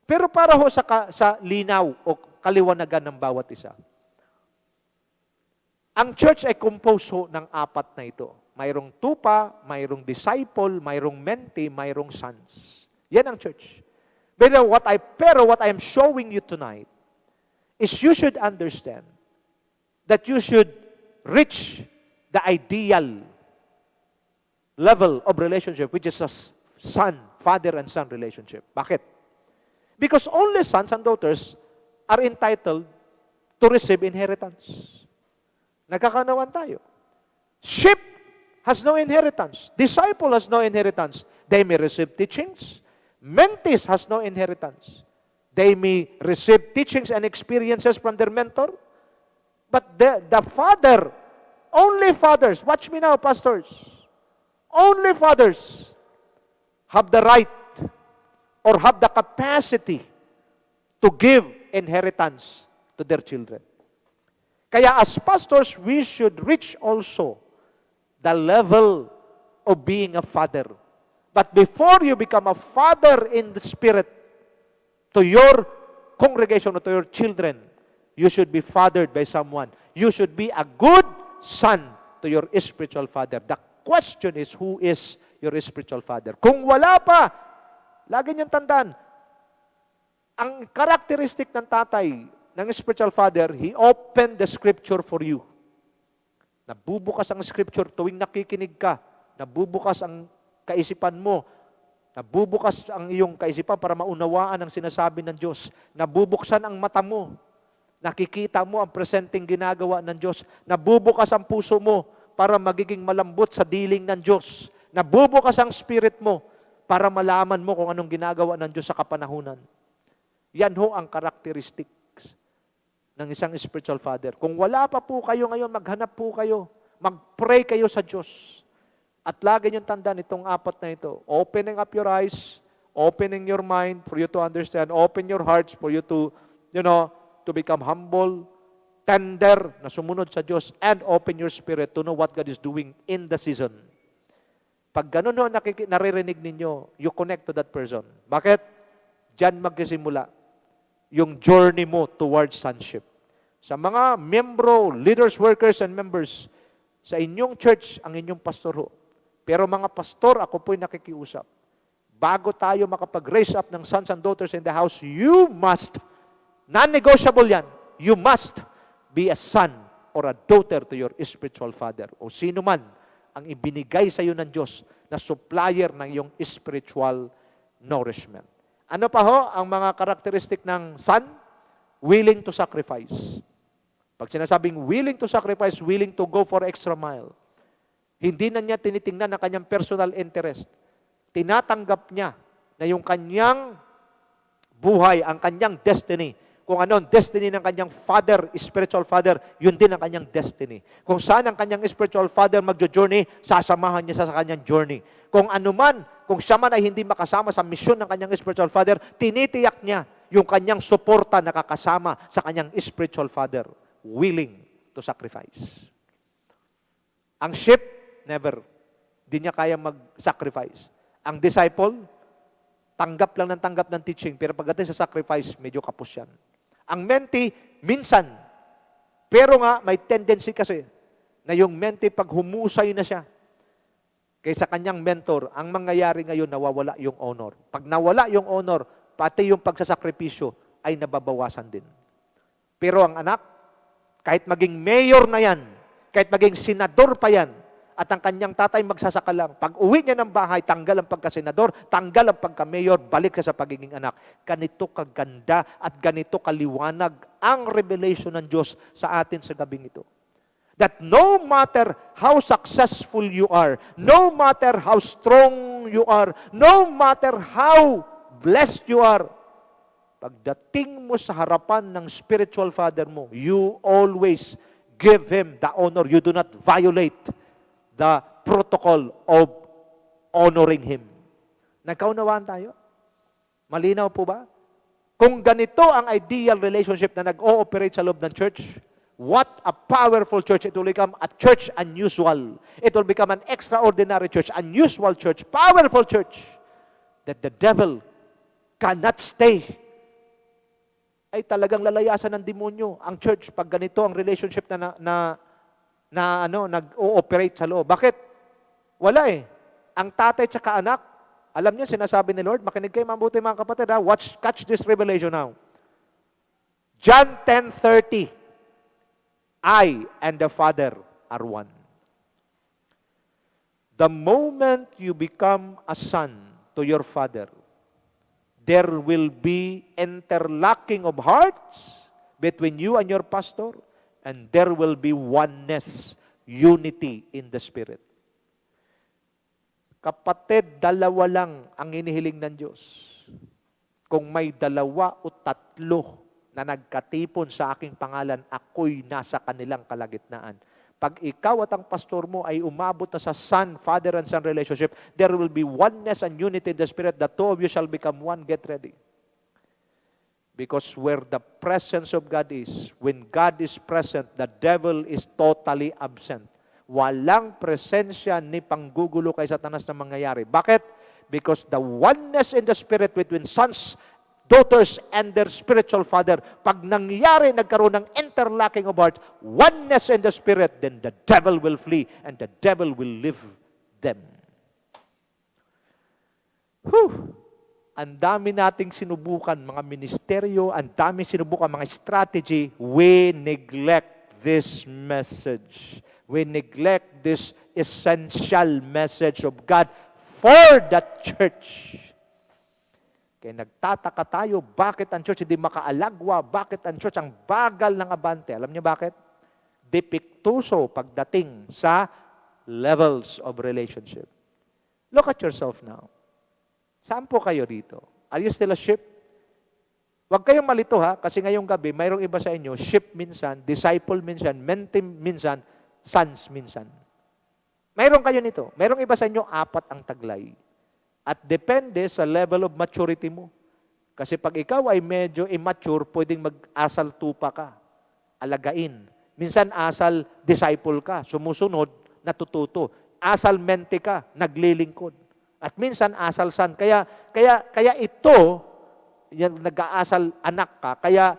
Pero para ho sa linaw o kaliwanagan ng bawat isa, ang church ay composed ho ng apat na ito. Mayroong tupa, mayroong disciple, mayroong mentee, mayroong sons. Yan ang church. Pero what I am showing you tonight is you should understand that you should reach the ideal level of relationship, which is a father and son relationship. Bakit? Because only sons and daughters are entitled to receive inheritance. Nagkakanawan tayo. Sheep has no inheritance. Disciple has no inheritance. They may receive teachings. Mentees has no inheritance. They may receive teachings and experiences from their mentor. But the father, only fathers, watch me now, pastors, only fathers have the right or have the capacity to give inheritance to their children. Kaya as pastors, we should reach also the level of being a father. But before you become a father in the spirit to your congregation or to your children, you should be fathered by someone. You should be a good son to your spiritual father. The question is, who is your spiritual father? Kung wala pa, lagi niyong tandaan, ang characteristic ng tatay, ng spiritual father, he opened the scripture for you. Nabubukas ang scripture tuwing nakikinig ka. Nabubukas ang kaisipan mo. Nabubukas ang iyong kaisipan para maunawaan ang sinasabi ng Diyos. Nabubuksan ang mata mo. Nakikita mo ang presenteng ginagawa ng Diyos. Nabubukas ang puso mo para magiging malambot sa diling ng Diyos. Nabubukas ang spirit mo para malaman mo kung anong ginagawa ng Diyos sa kapanahunan. Yan ho ang characteristics ng isang spiritual father. Kung wala pa po kayo ngayon, maghanap po kayo. Mag-pray kayo sa Diyos. At lagi niyong tandaan itong apat na ito. Opening up your eyes, opening your mind for you to understand, open your hearts for you to, to become humble, tender, na sumunod sa Diyos, and open your spirit to know what God is doing in the season. Pag ganun ho naririnig ninyo, you connect to that person. Bakit? Diyan magsisimula yung journey mo towards sonship. Sa mga membro, leaders, workers, and members, sa inyong church, ang inyong pastor ho. Pero mga pastor, ako po'y nakikiusap. Bago tayo makapag-raise up ng sons and daughters in the house, you must, non-negotiable yan, you must be a son or a daughter to your spiritual father. O sino man ang ibinigay sa iyo ng Diyos na supplier ng iyong spiritual nourishment. Ano pa ho ang mga karakteristik ng son? Willing to sacrifice. Pag sinasabing willing to sacrifice, willing to go for extra mile. Hindi na niya tinitingnan ang kanyang personal interest. Tinatanggap niya na yung kanyang buhay, ang kanyang destiny, kung ano ang destiny ng kanyang father, spiritual father, yun din ang kanyang destiny. Kung saan ang kanyang spiritual father magjo-journey, sasamahan niya sa kanyang journey. Kung ano man, kung siya man ay hindi makasama sa misyon ng kanyang spiritual father, tinitiyak niya yung kanyang suporta nakakasama sa kanyang spiritual father, willing to sacrifice. Ang sheep, never. Di niya kaya mag-sacrifice. Ang disciple, tanggap lang ng teaching, pero pagdating sa sacrifice, medyo kapos yan. Ang mentee, minsan, pero nga, may tendency kasi, na yung mentee, pag humusay na siya, kaysa kanyang mentor, ang mangyayari ngayon, nawawala yung honor. Pag nawala yung honor, pati yung pagsasakripisyo ay nababawasan din. Pero ang anak, kahit maging mayor na yan, kahit maging senador pa yan, at ang kanyang tatay magsasaka lang, pag uwi niya ng bahay, tanggal ang pagkasenador, tanggal ang pagka-mayor, balik ka sa pagiging anak. Ganito kaganda at ganito kaliwanag ang revelation ng Diyos sa atin sa gabing ito. That no matter how successful you are, no matter how strong you are, no matter how blessed you are, pagdating mo sa harapan ng spiritual father mo, you always give him the honor. You do not violate the protocol of honoring him. Nagkaunawaan tayo? Malinaw po ba? Kung ganito ang ideal relationship na nag-ooperate sa loob ng church, what a powerful church. It will become a church unusual. It will become an extraordinary church, unusual church, powerful church, that the devil cannot stay. Ay talagang lalayasan ng demonyo ang church pag ganito ang relationship nag-ooperate sa loob. Bakit? Wala eh. Ang tatay tsaka anak, alam niyo, sinasabi ni Lord, makinig kayo mabuti mga kapatid, ha? Catch this revelation now. John 10:30, I and the Father are one. The moment you become a son to your father, there will be interlocking of hearts between you and your pastor, and there will be oneness, unity in the Spirit. Kapatid, dalawa lang ang inihiling ng Diyos. Kung may dalawa o tatlo na nagkatipon sa aking pangalan, ako'y nasa kanilang kalagitnaan. Pag ikaw at ang pastor mo ay umabot na sa son, father and son relationship, there will be oneness and unity in the Spirit. The two of you shall become one. Get ready. Because where the presence of God is, when God is present, the devil is totally absent. Walang presensya ni panggugulo kay Satanas na mangyayari. Bakit? Because the oneness in the Spirit between sons, daughters, and their spiritual father, pag nangyari, nagkaroon ng interlocking of hearts, oneness in the Spirit, then the devil will flee and the devil will leave them. Whew! Ang dami nating sinubukan, mga ministeryo, ang dami sinubukan, mga strategy, we neglect this message. We neglect this essential message of God for the church. Kaya nagtataka tayo, bakit ang church hindi makaalagwa? Bakit ang church ang bagal ng abante? Alam niyo bakit? Depiktuso pagdating sa levels of relationship. Look at yourself now. Saan po kayo dito? Are you still a sheep? Huwag kayong malito ha, kasi ngayong gabi, mayroong iba sa inyo, sheep minsan, disciple minsan, mentee minsan, sons minsan. Mayroong kayo nito. Mayroong iba sa inyo, 4 ang taglay. At depende sa level of maturity mo. Kasi pag ikaw ay medyo immature, pwedeng mag-asal tupa ka, alagain. Minsan asal disciple ka, sumusunod, natututo. Asal mentee ka, naglilingkod. At minsan asal son. Kaya ito, yung nag-aasal anak ka, kaya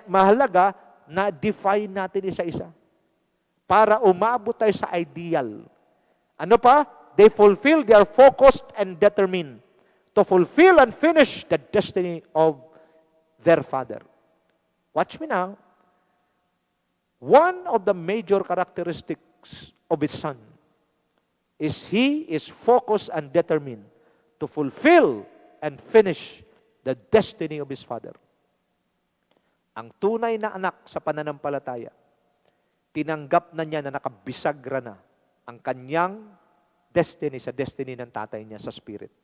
mahalaga na define natin isa-isa. Para umabot tayo sa ideal. Ano pa? They fulfill, they are focused and determined to fulfill and finish the destiny of their father. Watch me now. One of the major characteristics of his son is he is focused and determined to fulfill and finish the destiny of his father. Ang tunay na anak sa pananampalataya, tinanggap na niya na nakabisagra na ang kanyang destiny sa destiny ng tatay niya sa spirit.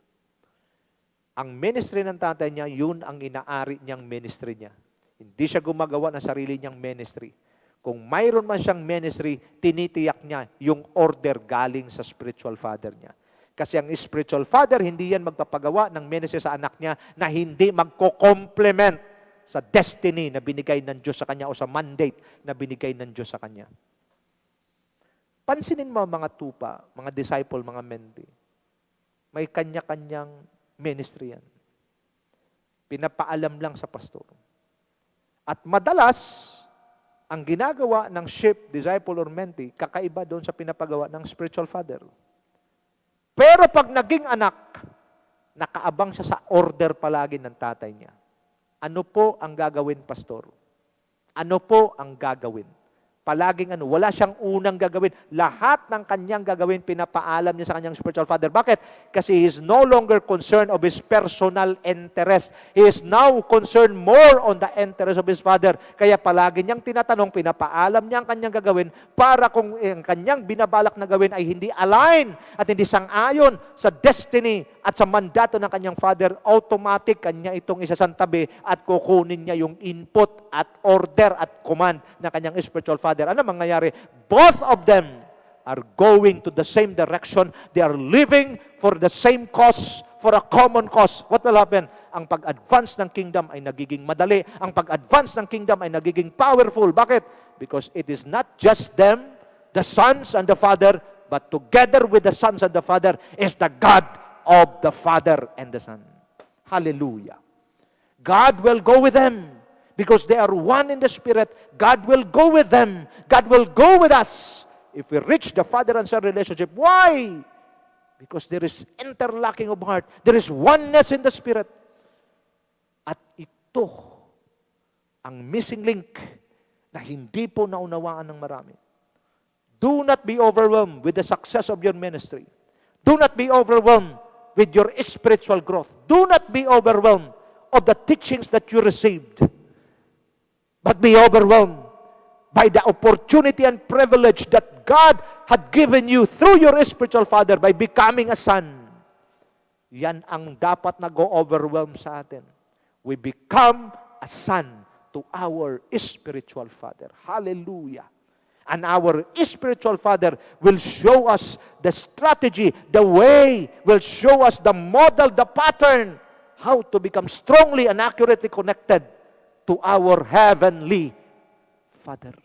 Ang ministry ng tatay niya, yun ang inaari niyang ministry niya. Hindi siya gumagawa ng sarili niyang ministry. Kung mayroon man siyang ministry, tinitiyak niya yung order galing sa spiritual father niya. Kasi ang spiritual father, hindi yan magpapagawa ng ministry sa anak niya na hindi magko-complement sa destiny na binigay ng Diyos sa kanya o sa mandate na binigay ng Diyos sa kanya. Pansinin mo mga tupa, mga disciple, mga mentee. May kanya-kanyang ministry yan. Pinapaalam lang sa pastor. At madalas, ang ginagawa ng sheep, disciple, or mentee, kakaiba doon sa pinapagawa ng spiritual father. Pero pag naging anak, nakaabang siya sa order palagi ng tatay niya. Ano po ang gagawin, pastor? Ano po ang gagawin? Palaging wala siyang unang gagawin. Lahat ng kanyang gagawin, pinapaalam niya sa kanyang spiritual father. Bakit? Kasi he is no longer concerned of his personal interest. He is now concerned more on the interest of his father. Kaya palagi niyang tinatanong, pinapaalam niya ang kanyang gagawin para kung ang kanyang binabalak na gawin ay hindi align at hindi sang-ayon sa destiny at sa mandato ng kanyang father, automatic kanya itong isasantabi at kukunin niya yung input at order at command ng kanyang spiritual father. Ano mangyayari? Both of them are going to the same direction. They are living for the same cause, for a common cause. What will happen? Ang pag-advance ng kingdom ay nagiging madali. Ang pag-advance ng kingdom ay nagiging powerful. Bakit? Because it is not just them, the sons and the father, but together with the sons and the father is the God of the Father and the Son. Hallelujah. God will go with them because they are one in the Spirit. God will go with them. God will go with us if we reach the Father and Son relationship. Why? Because there is interlocking of heart. There is oneness in the Spirit. At ito ang missing link na hindi po naunawaan ng marami. Do not be overwhelmed with the success of your ministry. Do not be overwhelmed with your spiritual growth. Do not be overwhelmed of the teachings that you received. But be overwhelmed by the opportunity and privilege that God had given you through your spiritual father by becoming a son. Yan ang dapat nag-overwhelm sa atin. We become a son to our spiritual father. Hallelujah. And our spiritual father will show us the strategy, the way, will show us the model, the pattern, how to become strongly and accurately connected to our heavenly Father.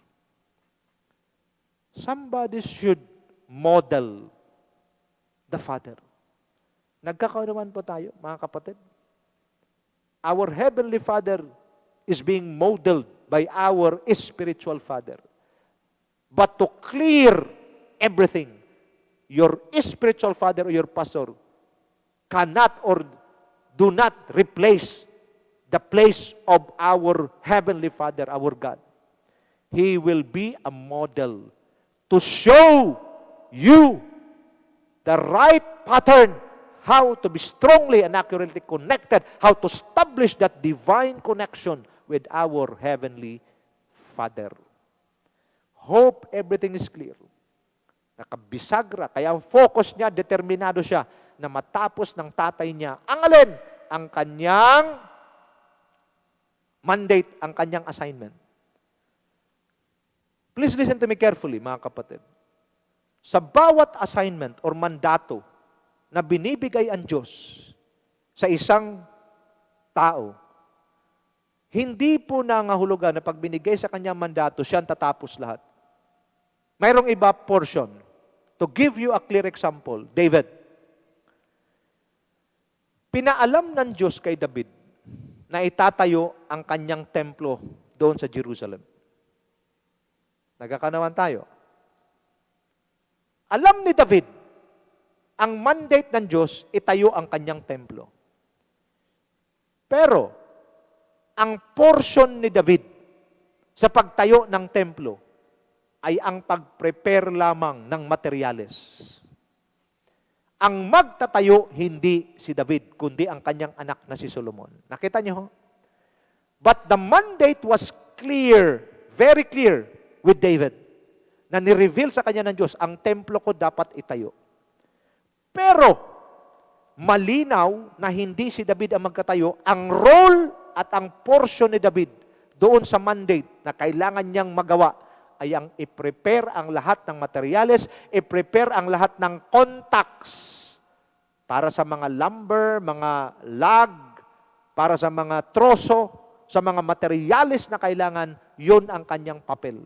Somebody should model the Father. Nagkakaroon po tayo, mga kapatid. Our heavenly Father is being modeled by our spiritual Father. But to clear everything, your spiritual father or your pastor cannot or do not replace the place of our heavenly Father, our God. He will be a model to show you the right pattern, how to be strongly and accurately connected, how to establish that divine connection with our heavenly Father. Hope everything is clear. Nakabisagra. Kaya ang focus niya, determinado siya na matapos ng tatay niya. Ang alin? Ang kanyang mandate, ang kanyang assignment. Please listen to me carefully, mga kapatid. Sa bawat assignment or mandato na binibigay ang Diyos sa isang tao, hindi po nangahulugan na pag binigay sa kanyang mandato, siya ang tatapos lahat. Mayroong iba portion. To give you a clear example, David. Pinaalam ng Diyos kay David na itatayo ang kanyang templo doon sa Jerusalem. Nagkakanawan tayo. Alam ni David, ang mandate ng Diyos, itayo ang kanyang templo. Pero, ang portion ni David sa pagtayo ng templo ay ang pag-prepare lamang ng materyales. Ang magtatayo, hindi si David, kundi ang kanyang anak na si Solomon. Nakita niyo? But the mandate was clear, very clear with David, na ni-reveal sa kanya ng Diyos, ang templo ko dapat itayo. Pero, malinaw na hindi si David ang magkatayo, ang role at ang portion ni David doon sa mandate na kailangan niyang magawa ay ang i-prepare ang lahat ng materyales, i-prepare ang lahat ng contacts para sa mga lumber, mga log, para sa mga troso, sa mga materyales na kailangan, yun ang kanyang papel.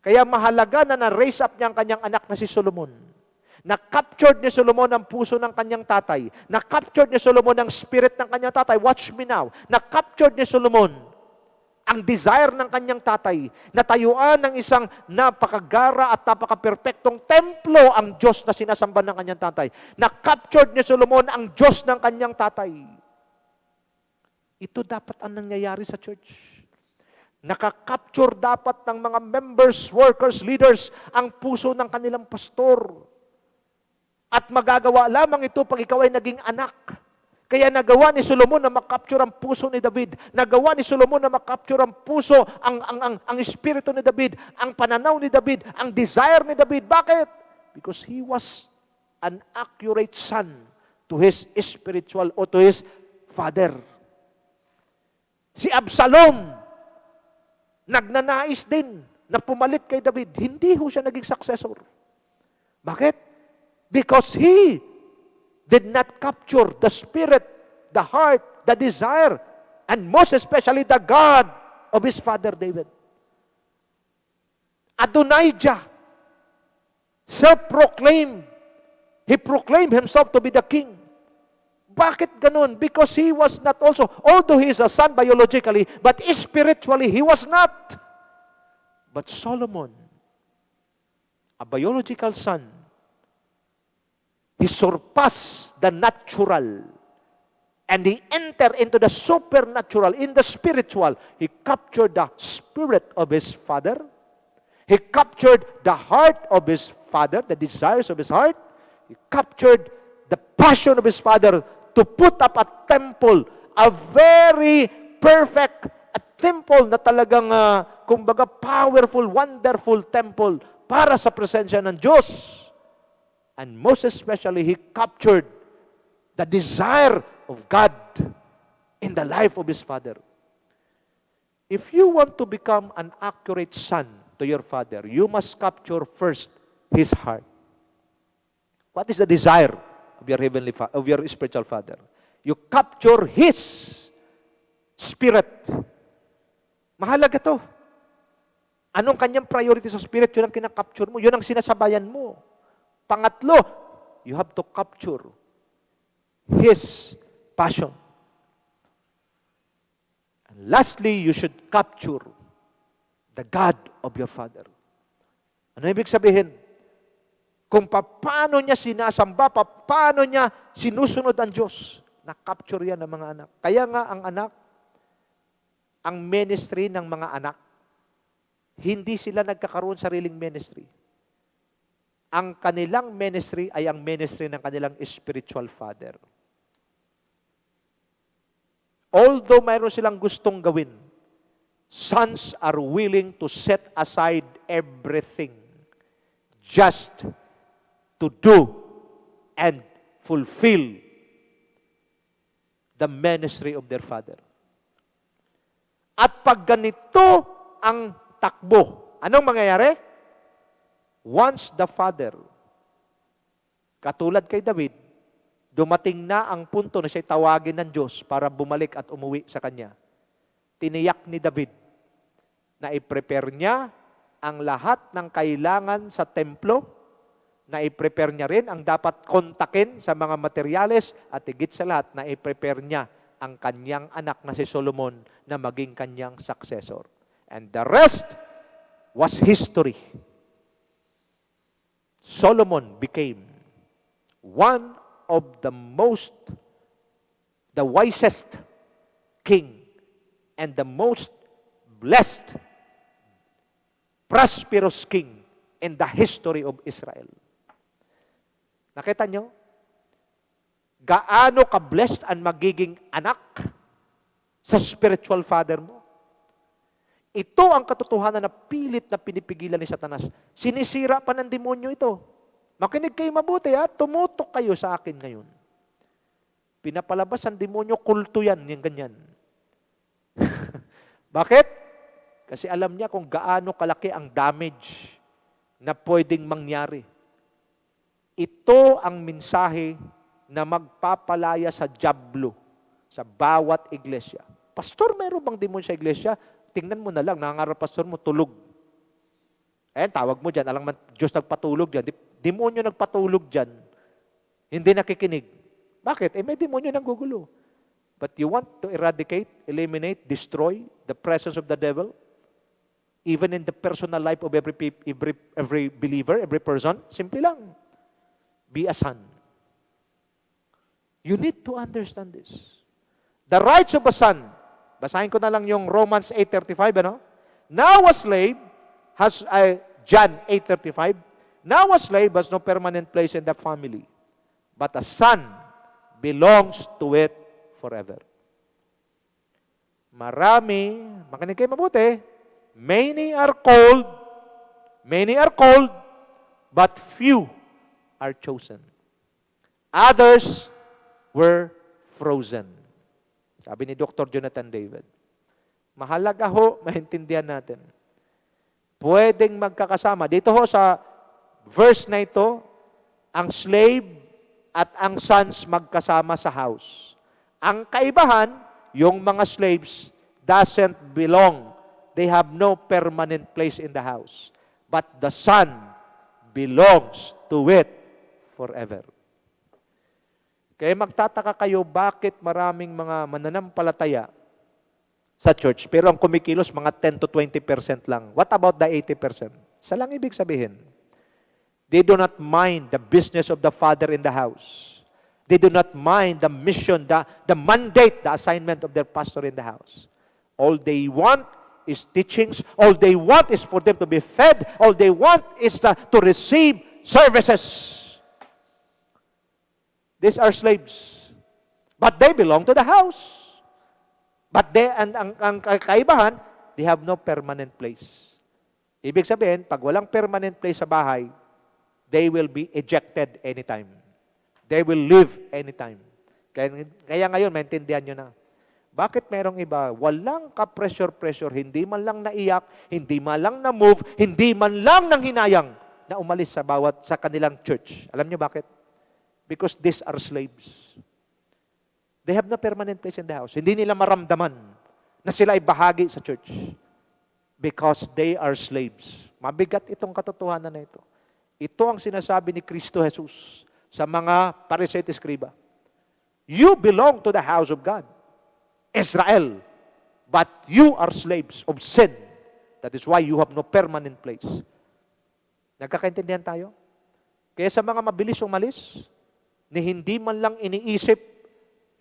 Kaya mahalaga na na-raise up niya ang kanyang anak na si Solomon. Na-captured ni Solomon ang puso ng kanyang tatay. Na-captured ni Solomon ang spirit ng kanyang tatay. Watch me now. Na-captured ni Solomon ang desire ng kanyang tatay na tayuan ng isang napakagara at napaka-perpektong templo ang Diyos na sinasamba ng kanyang tatay. Na-captured ni Solomon ang Diyos ng kanyang tatay. Ito dapat ang nangyayari sa church. Nakakapture dapat ng mga members, workers, leaders ang puso ng kanilang pastor. At magagawa lamang ito pag ikaw ay naging anak. Kaya nagawa ni Solomon na makapture ang puso ni David. Nagawa ni Solomon na makapture ang puso, ang espiritu ni David, ang pananaw ni David, ang desire ni David. Bakit? Because he was an accurate son to his spiritual or to his father. Si Absalom, nagnanais din na pumalit kay David. Hindi ho siya naging successor. Bakit? Because he did not capture the spirit, the heart, the desire, and most especially the God of his father David. Adonijah, self-proclaimed. He proclaimed himself to be the king. Bakit ganun? Because he was not also, although he is a son biologically, but spiritually, he was not. But Solomon, a biological son, he surpassed the natural and he entered into the supernatural, in the spiritual. He captured the spirit of his father. He captured the heart of his father, the desires of his heart. He captured the passion of his father to put up a temple, a very perfect temple na talagang, kumbaga, powerful, wonderful temple para sa presensya ng Diyos. And most especially, he captured the desire of God in the life of his father. If you want to become an accurate son to your father, you must capture first his heart. What is the desire of your heavenly of your spiritual father? You capture his spirit. Mahalaga to. Anong kanyang priority sa spirit? Yun ang kinakapture mo. Yun ang sinasabayan mo. Pangatlo, you have to capture his passion. And lastly, you should capture the God of your father. Ano ibig sabihin? Kung paano niya sinasamba, paano niya sinusunod ang Diyos. Na-capture yan ng mga anak. Kaya nga ang anak, ang ministry ng mga anak, hindi sila nagkakaroon sariling ministry. Ang kanilang ministry ay ang ministry ng kanilang spiritual father. Although mayroon silang gustong gawin, sons are willing to set aside everything just to do and fulfill the ministry of their father. At pag ganito ang takbo, anong mangyayari? Once the father, katulad kay David, dumating na ang punto na siya'y tawagin ng Diyos para bumalik at umuwi sa kanya, tiniyak ni David na i-prepare niya ang lahat ng kailangan sa templo, na i-prepare niya rin ang dapat kontakin sa mga materyales at higit sa lahat na i-prepare niya ang kanyang anak na si Solomon na maging kanyang successor. And the rest was history. Solomon became one of the wisest king and the most blessed, prosperous king in the history of Israel. Nakita nyo? Gaano ka-blessed ang magiging anak sa spiritual father mo? Ito ang katotohanan na pilit na pinipigilan ni Satanas. Sinisira pa ng demonyo ito. Makinig kayo mabuti, ha? Tumutok kayo sa akin ngayon. Pinapalabas ang demonyo, kulto yan, yung ganyan. Bakit? Kasi alam niya kung gaano kalaki ang damage na pwedeng mangyari. Ito ang mensahe na magpapalaya sa dyablo sa bawat iglesia. Pastor, mayroon bang demon sa iglesia? Tingnan mo na lang, nangangarap pastor mo, tulog. Tawag mo dyan, alam man, Diyos nagpatulog dyan. Demonyo nagpatulog dyan. Hindi nakikinig. Bakit? May demonyo nang gugulo. But you want to eradicate, eliminate, destroy the presence of the devil, even in the personal life of every believer, every person? Simple lang. Be a son. You need to understand this. The rights of a son. Basahin ko na lang yung Romans 8:35, ano? Now a slave has, John 8:35, now a slave has no permanent place in the family, but a son belongs to it forever. Marami, makinig kayo mabuti, many are called, but few are chosen. Others were frozen. Sabi ni Dr. Jonathan David. Mahalaga ho, maintindihan natin. Pwedeng magkakasama. Dito ho sa verse na ito, ang slave at ang sons magkasama sa house. Ang kaibahan, yung mga slaves doesn't belong. They have no permanent place in the house. But the son belongs to it forever. Kaya magtataka kayo bakit maraming mga mananampalataya sa church, pero ang kumikilos mga 10 to 20% lang. What about the 80%? Sa lang ibig sabihin, they do not mind the business of the Father in the house. They do not mind the mission, the mandate, the assignment of their pastor in the house. All they want is teachings. All they want is for them to be fed. All they want is to receive services. These are slaves. But they belong to the house. But ang kaibahan, they have no permanent place. Ibig sabihin, pag walang permanent place sa bahay, they will be ejected anytime. They will leave anytime. Kaya ngayon, maintindihan nyo na. Bakit merong iba, walang ka-pressure-pressure, hindi man lang naiyak, hindi man lang na-move, hindi man lang nang hinayang na umalis sa kanilang church. Alam nyo bakit? Because these are slaves. They have no permanent place in the house. Hindi nila maramdaman na sila ay bahagi sa church. Because they are slaves. Mabigat itong katotohanan na ito. Ito ang sinasabi ni Kristo Jesus sa mga Pariseo at Eskriba. You belong to the house of God, Israel, but you are slaves of sin. That is why you have no permanent place. Nagkakaintindihan tayo? Kaya sa mga mabilis umalis, ni hindi man lang iniisip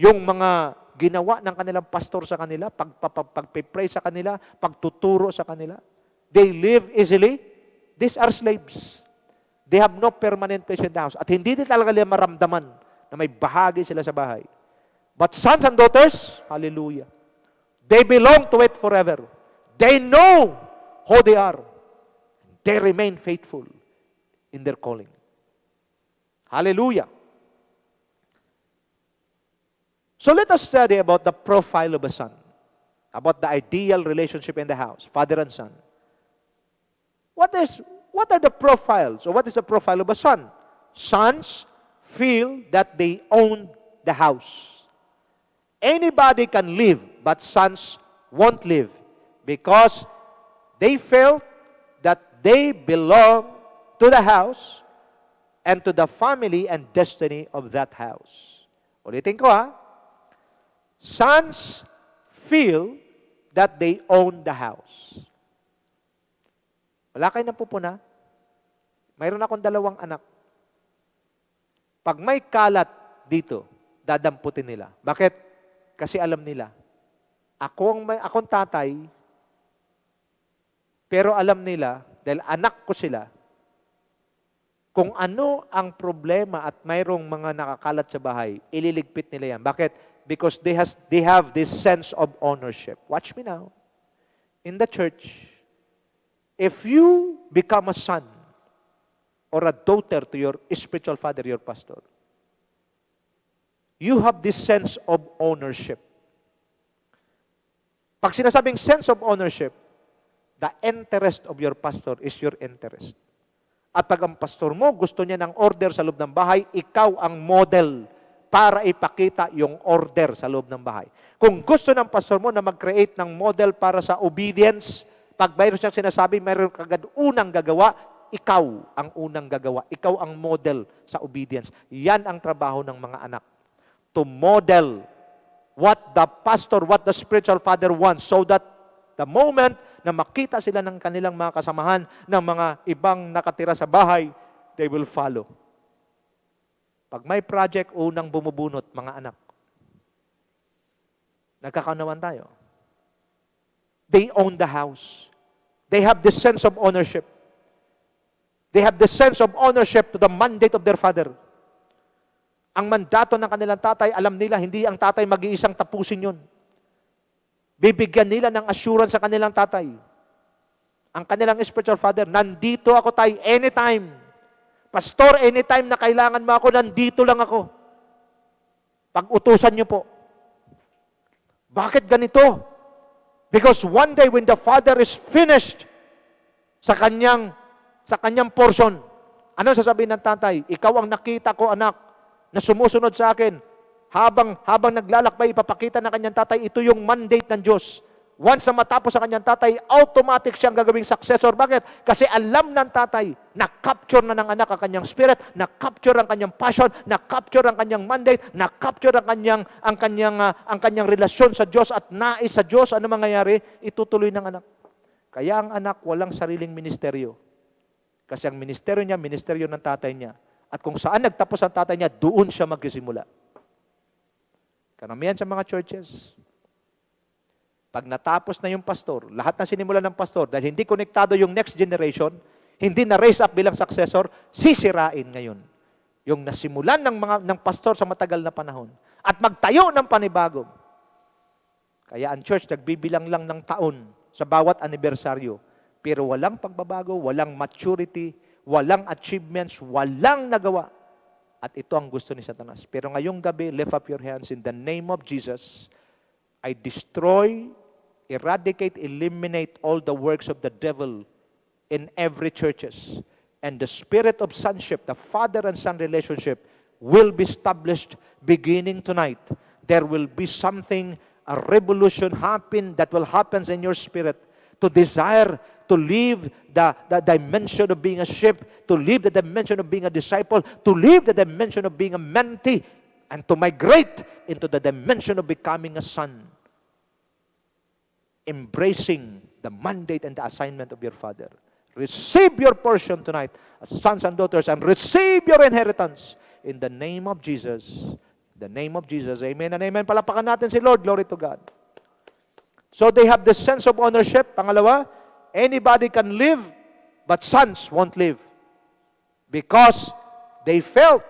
yung mga ginawa ng kanilang pastor sa kanila, pagpipray sa kanila, pagtuturo sa kanila. They live easily. These are slaves. They have no permanent place in the house. At hindi din talaga nila maramdaman na may bahagi sila sa bahay. But sons and daughters, hallelujah, they belong to it forever. They know who they are. They remain faithful in their calling. Hallelujah. So let us study about the profile of a son, about the ideal relationship in the house, father and son. What are the profiles, or what is the profile of a son? Sons feel that they own the house. Anybody can live, but sons won't live because they felt that they belong to the house and to the family and destiny of that house. Ulitin ko ha. Sons feel that they own the house. Wala kayo napupuna? Mayroon akong 2 anak. Pag may kalat dito, dadamputin nila. Bakit? Kasi alam nila. Akong tatay, pero alam nila, dahil anak ko sila, kung ano ang problema at mayroong mga nakakalat sa bahay, ililigpit nila yan. Bakit? Because they have this sense of ownership. Watch me now. In the church, if you become a son or a daughter to your spiritual father, your pastor, you have this sense of ownership. Pag sinasabing sense of ownership, the interest of your pastor is your interest. At pag ang pastor mo gusto niya ng order sa loob ng bahay, ikaw ang model para ipakita yung order sa loob ng bahay. Kung gusto ng pastor mo na mag-create ng model para sa obedience, pag mayroon siyang sinasabi, mayroon kagad unang gagawa, ikaw ang unang gagawa. Ikaw ang model sa obedience. Yan ang trabaho ng mga anak. To model what the pastor, what the spiritual father wants, so that the moment na makita sila ng kanilang mga kasamahan, ng mga ibang nakatira sa bahay, they will follow. Pag may project, unang bumubunot, mga anak. Nagkakaunawan tayo. They own the house. They have this sense of ownership. They have the sense of ownership to the mandate of their father. Ang mandato ng kanilang tatay, alam nila, hindi ang tatay mag-iisang tapusin yun. Bibigyan nila ng assurance sa kanilang tatay. Ang kanilang spiritual father, nandito ako tayo anytime. Pastor, anytime na kailangan mo ako, nandito lang ako. Pag-utusan niyo po. Bakit ganito? Because one day when the father is finished sa kanyang portion, ano sasabihin ng tatay? Ikaw ang nakita ko, anak, na sumusunod sa akin. Habang naglalakbay, ipapakita ng kanyang tatay, ito yung mandate ng Diyos. Once na matapos sa kanyang tatay, automatic siyang gagawing successor. Bakit? Kasi alam ng tatay, na-capture na ng anak ang kanyang spirit, na-capture ang kanyang passion, na-capture ang kanyang mandate, na-capture ang kanyang relasyon sa Diyos at nais sa Diyos. Ano mangyayari? Itutuloy ng anak. Kaya ang anak walang sariling ministeryo. Kasi ang ministeryo niya, ministeryo ng tatay niya. At kung saan nagtapos ang tatay niya, doon siya magsisimula. Karamihan sa mga churches, pag natapos na yung pastor, lahat na sinimulan ng pastor, dahil hindi konektado yung next generation, hindi na raise up bilang successor, sisirain ngayon. Yung nasimulan ng pastor sa matagal na panahon. At magtayo ng panibago. Kaya ang church nagbibilang lang ng taon sa bawat anibersaryo. Pero walang pagbabago, walang maturity, walang achievements, walang nagawa. At ito ang gusto ni Satanas. Pero ngayong gabi, lift up your hands in the name of Jesus. I destroy, eradicate, eliminate all the works of the devil in every churches. And the spirit of sonship, the father and son relationship, will be established beginning tonight. There will be something, a revolution that will happen in your spirit to desire to leave the dimension of being a sheep, to leave the dimension of being a disciple, to leave the dimension of being a mentee, and to migrate into the dimension of becoming a son. Embracing the mandate and the assignment of your father. Receive your portion tonight as sons and daughters and receive your inheritance in the name of Jesus. The name of Jesus. Amen and amen. Palapakan natin si Lord. Glory to God. So they have the sense of ownership. Pangalawa, anybody can live, but sons won't live. Because they felt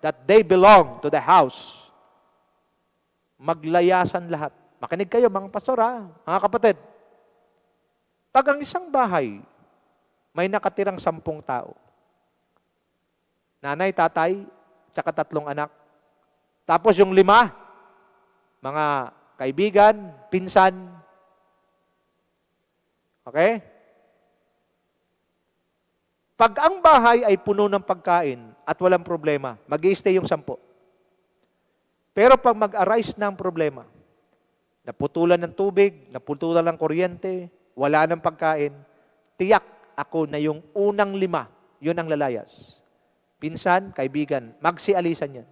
that they belong to the house. Maglayasan lahat. Makinig kayo, mga pastor, mga kapatid. Pag ang isang bahay, may nakatirang 10 tao. Nanay, tatay, tsaka 3 anak. Tapos yung 5, mga kaibigan, pinsan. Okay? Pag ang bahay ay puno ng pagkain at walang problema, mag-i-stay yung 10. Pero pag mag-arise ng problema, naputulan ng tubig, naputulan ng kuryente, wala ng pagkain, tiyak ako na yung unang 5, yun ang lalayas. Pinsan, kaibigan, magsialisan yan.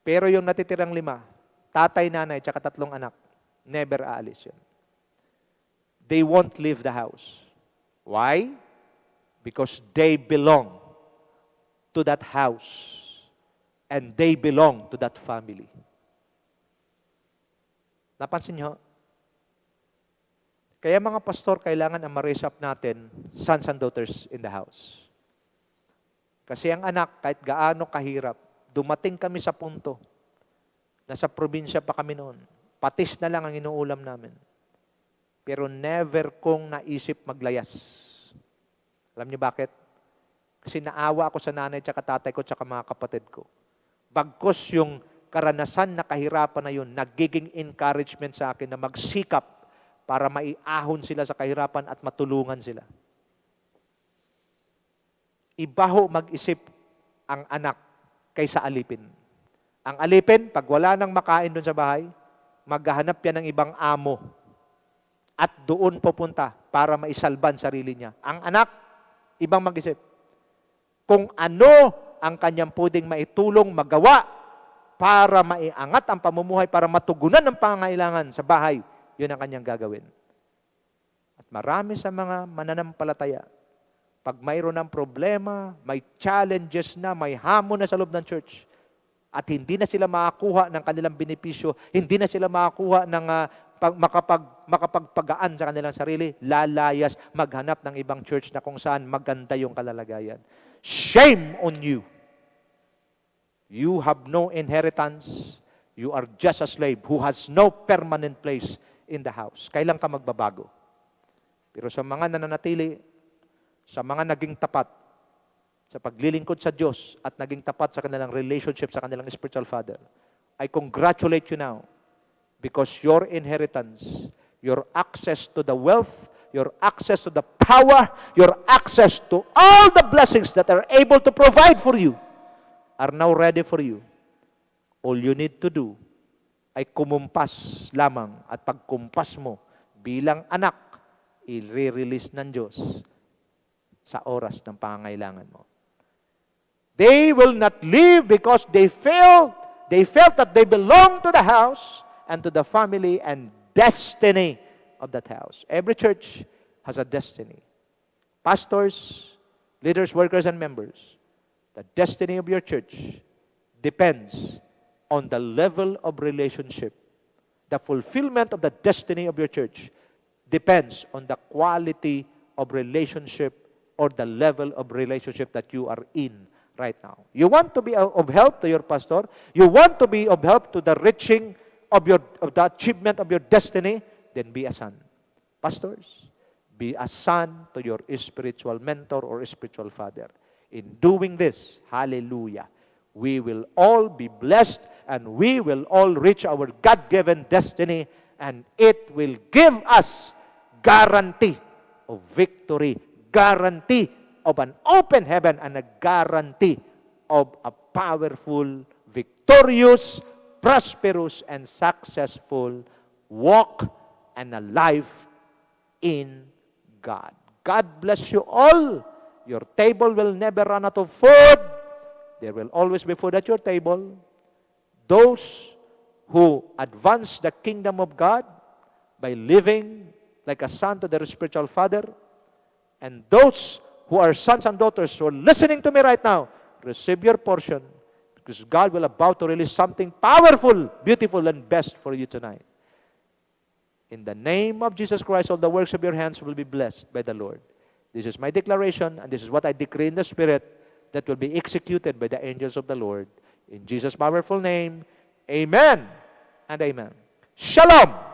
Pero yung natitirang 5, tatay, nanay, tsaka 3 anak, never aalis yan. They won't leave the house. Why? Because they belong to that house. And they belong to that family. Napansin nyo? Kaya mga pastor, kailangan ang ma-raise up natin sons and daughters in the house. Kasi ang anak, kahit gaano kahirap, dumating kami sa punto, nasa probinsya pa kami noon, patis na lang ang inuulam namin. Pero never kong naisip maglayas. Alam niyo bakit? Kasi naawa ako sa nanay at tatay ko at mga kapatid ko. Bagkos yung karanasan na kahirapan na yun, nagiging encouragement sa akin na magsikap para maiahon sila sa kahirapan at matulungan sila. Iba ho mag-isip ang anak kaysa alipin. Ang alipin, pag wala nang makain doon sa bahay, maghahanap yan ng ibang amo at doon pupunta para maisalban sarili niya. Ang anak, ibang mag-isip. Kung ano ang kanyang pwedeng maitulong, magawa para maiangat ang pamumuhay, para matugunan ang pangangailangan sa bahay, yun ang kanyang gagawin. At marami sa mga mananampalataya, pag mayroon ng problema, may challenges na, may hamon na sa loob ng church, at hindi na sila makakuha ng kanilang benepisyo, hindi na sila makakuha ng makapagpagaan sa kanilang sarili, lalayas, maghanap ng ibang church na kung saan maganda yung kalalagayan. Shame on you! You have no inheritance. You are just a slave who has no permanent place in the house. Kailan ka magbabago? Pero sa mga nananatili, sa mga naging tapat, sa paglilingkod sa Diyos at naging tapat sa kanilang relationship sa kanilang spiritual father, I congratulate you now because your inheritance, your access to the wealth, your access to the power, your access to all the blessings that are able to provide for you are now ready for you. All you need to do ay kumumpas lamang at pagkumpas mo bilang anak, i-release ng Diyos sa oras ng pangangailangan mo. They will not leave because they felt that they belong to the house and to the family and destiny of that house. Every church has a destiny. Pastors, leaders, workers, and members, the destiny of your church depends on the level of relationship. The fulfillment of the destiny of your church depends on the quality of relationship or the level of relationship that you are in right now. You want to be of help to your pastor? You want to be of help to the reaching of the achievement of your destiny? Then be a son. Pastors, be a son to your spiritual mentor or spiritual father. In doing this, hallelujah, we will all be blessed and we will all reach our God-given destiny, and it will give us guarantee of victory, guarantee of an open heaven, and a guarantee of a powerful, victorious, prosperous, and successful walk and a life in God. God bless you all. Your table will never run out of food. There will always be food at your table. Those who advance the kingdom of God by living like a son to their spiritual father, and those who are sons and daughters who are listening to me right now, receive your portion because God will about to release something powerful, beautiful, and best for you tonight. In the name of Jesus Christ, all the works of your hands will be blessed by the Lord. This is my declaration, and this is what I decree in the Spirit that will be executed by the angels of the Lord. In Jesus' powerful name, amen and amen. Shalom!